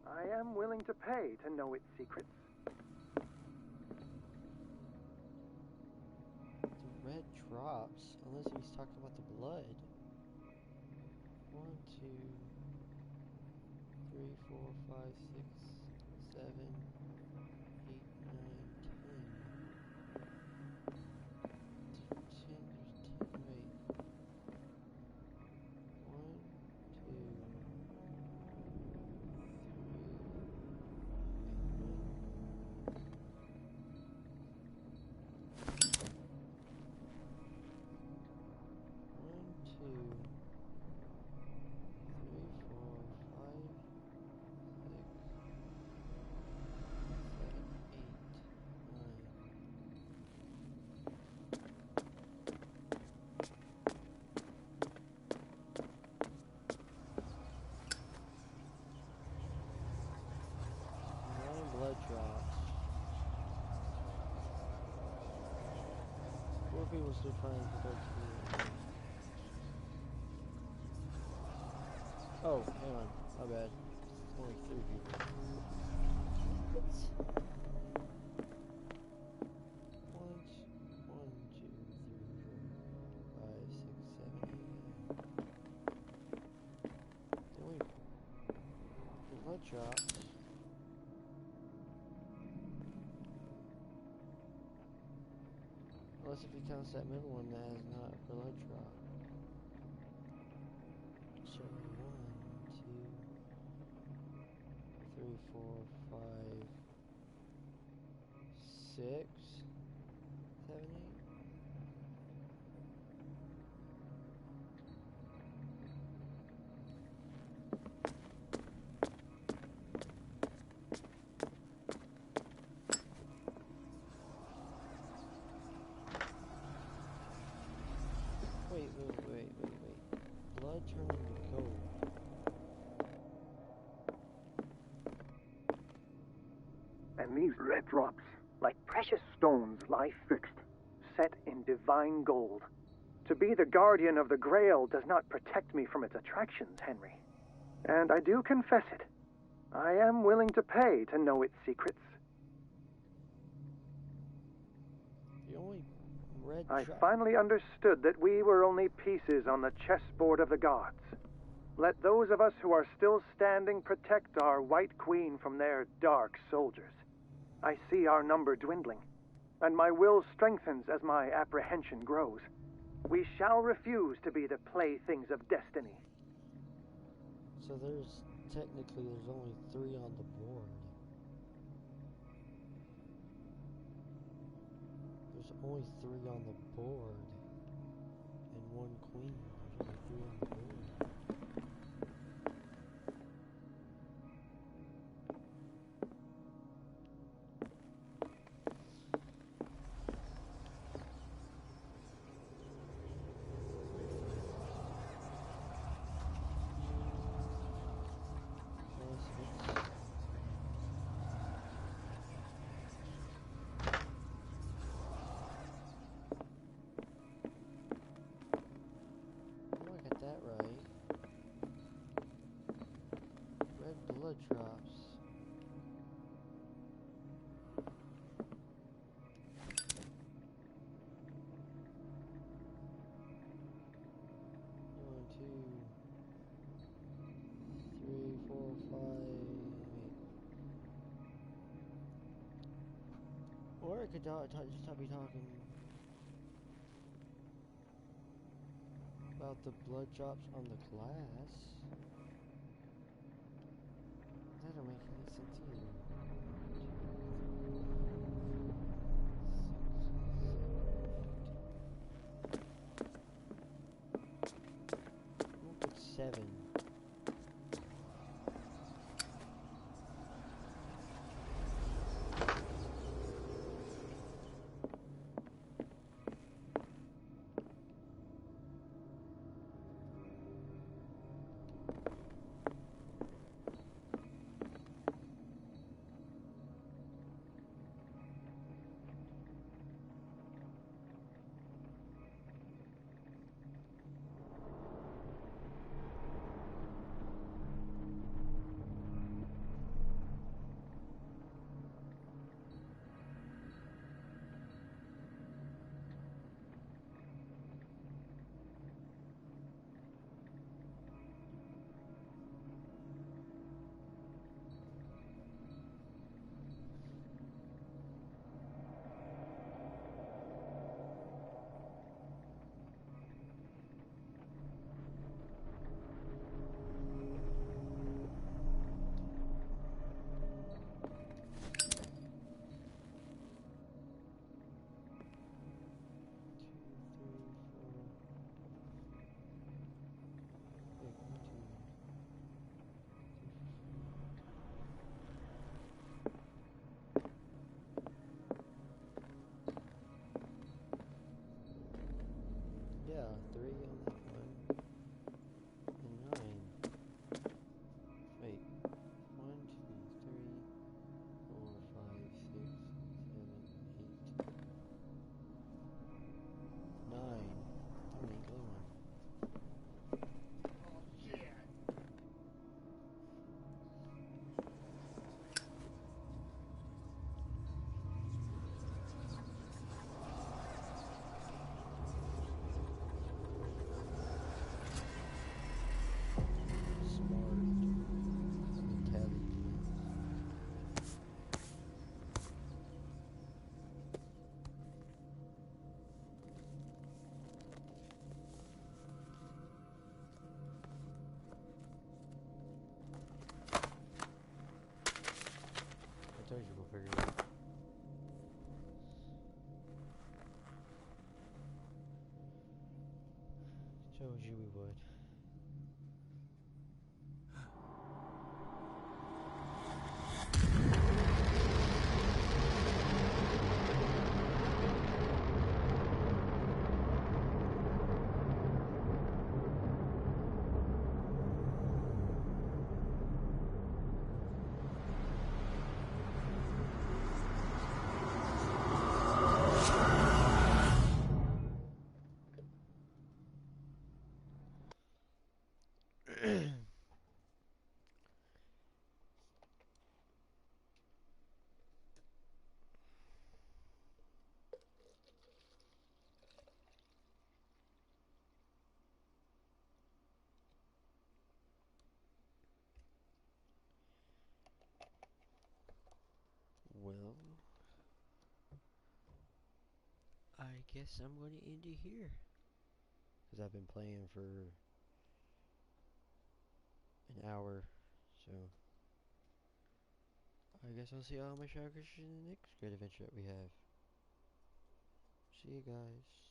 I am willing to pay to know its secrets. The red drops, unless he's talking about the blood. 1, 2, 3, 4, 5, 6, 7, 8, 9, 10. 10, there's 10, wait. 1, 2, blood drops. 4 people still trying to go to the... Oh, hang on. My bad. It's only 3 people. One, 2, 3, 4, 5, 6, 7, 8. Then we... blood drops. Unless if he counts that middle one that has not a blood drop. So 1, 2, 3, 4, 5, 6, 7, 8. Wait. Blood turning to gold. And these red drops, like precious stones, lie fixed, set in divine gold. To be the guardian of the Grail does not protect me from its attractions, Henry. And I do confess it. I am willing to pay to know its secrets. The only red I drop... finally understood that we were only pieces on the chessboard of the gods. Let those of us who are still standing protect our White Queen from their dark soldiers. I see our number dwindling, and my will strengthens as my apprehension grows. We shall refuse to be the playthings of destiny. So technically there's only 3 on the board. There's only 3 on the board. And 1 queen. There's only 3 on the board. Oh, I got that right. could just not be talking about the blood drops on the glass. That don't make any sense either. 7. Yeah, 3 on that one. And 9. Wait. 1, 2, 3, 4, 5, 6, 7, 8. 9. Darn it, the other one. I told you we'll figure it out. Told you we would. Well, I guess I'm going to end it here. Because I've been playing for an hour, so I guess I'll see all my shockers in the next great adventure that we have. See you guys.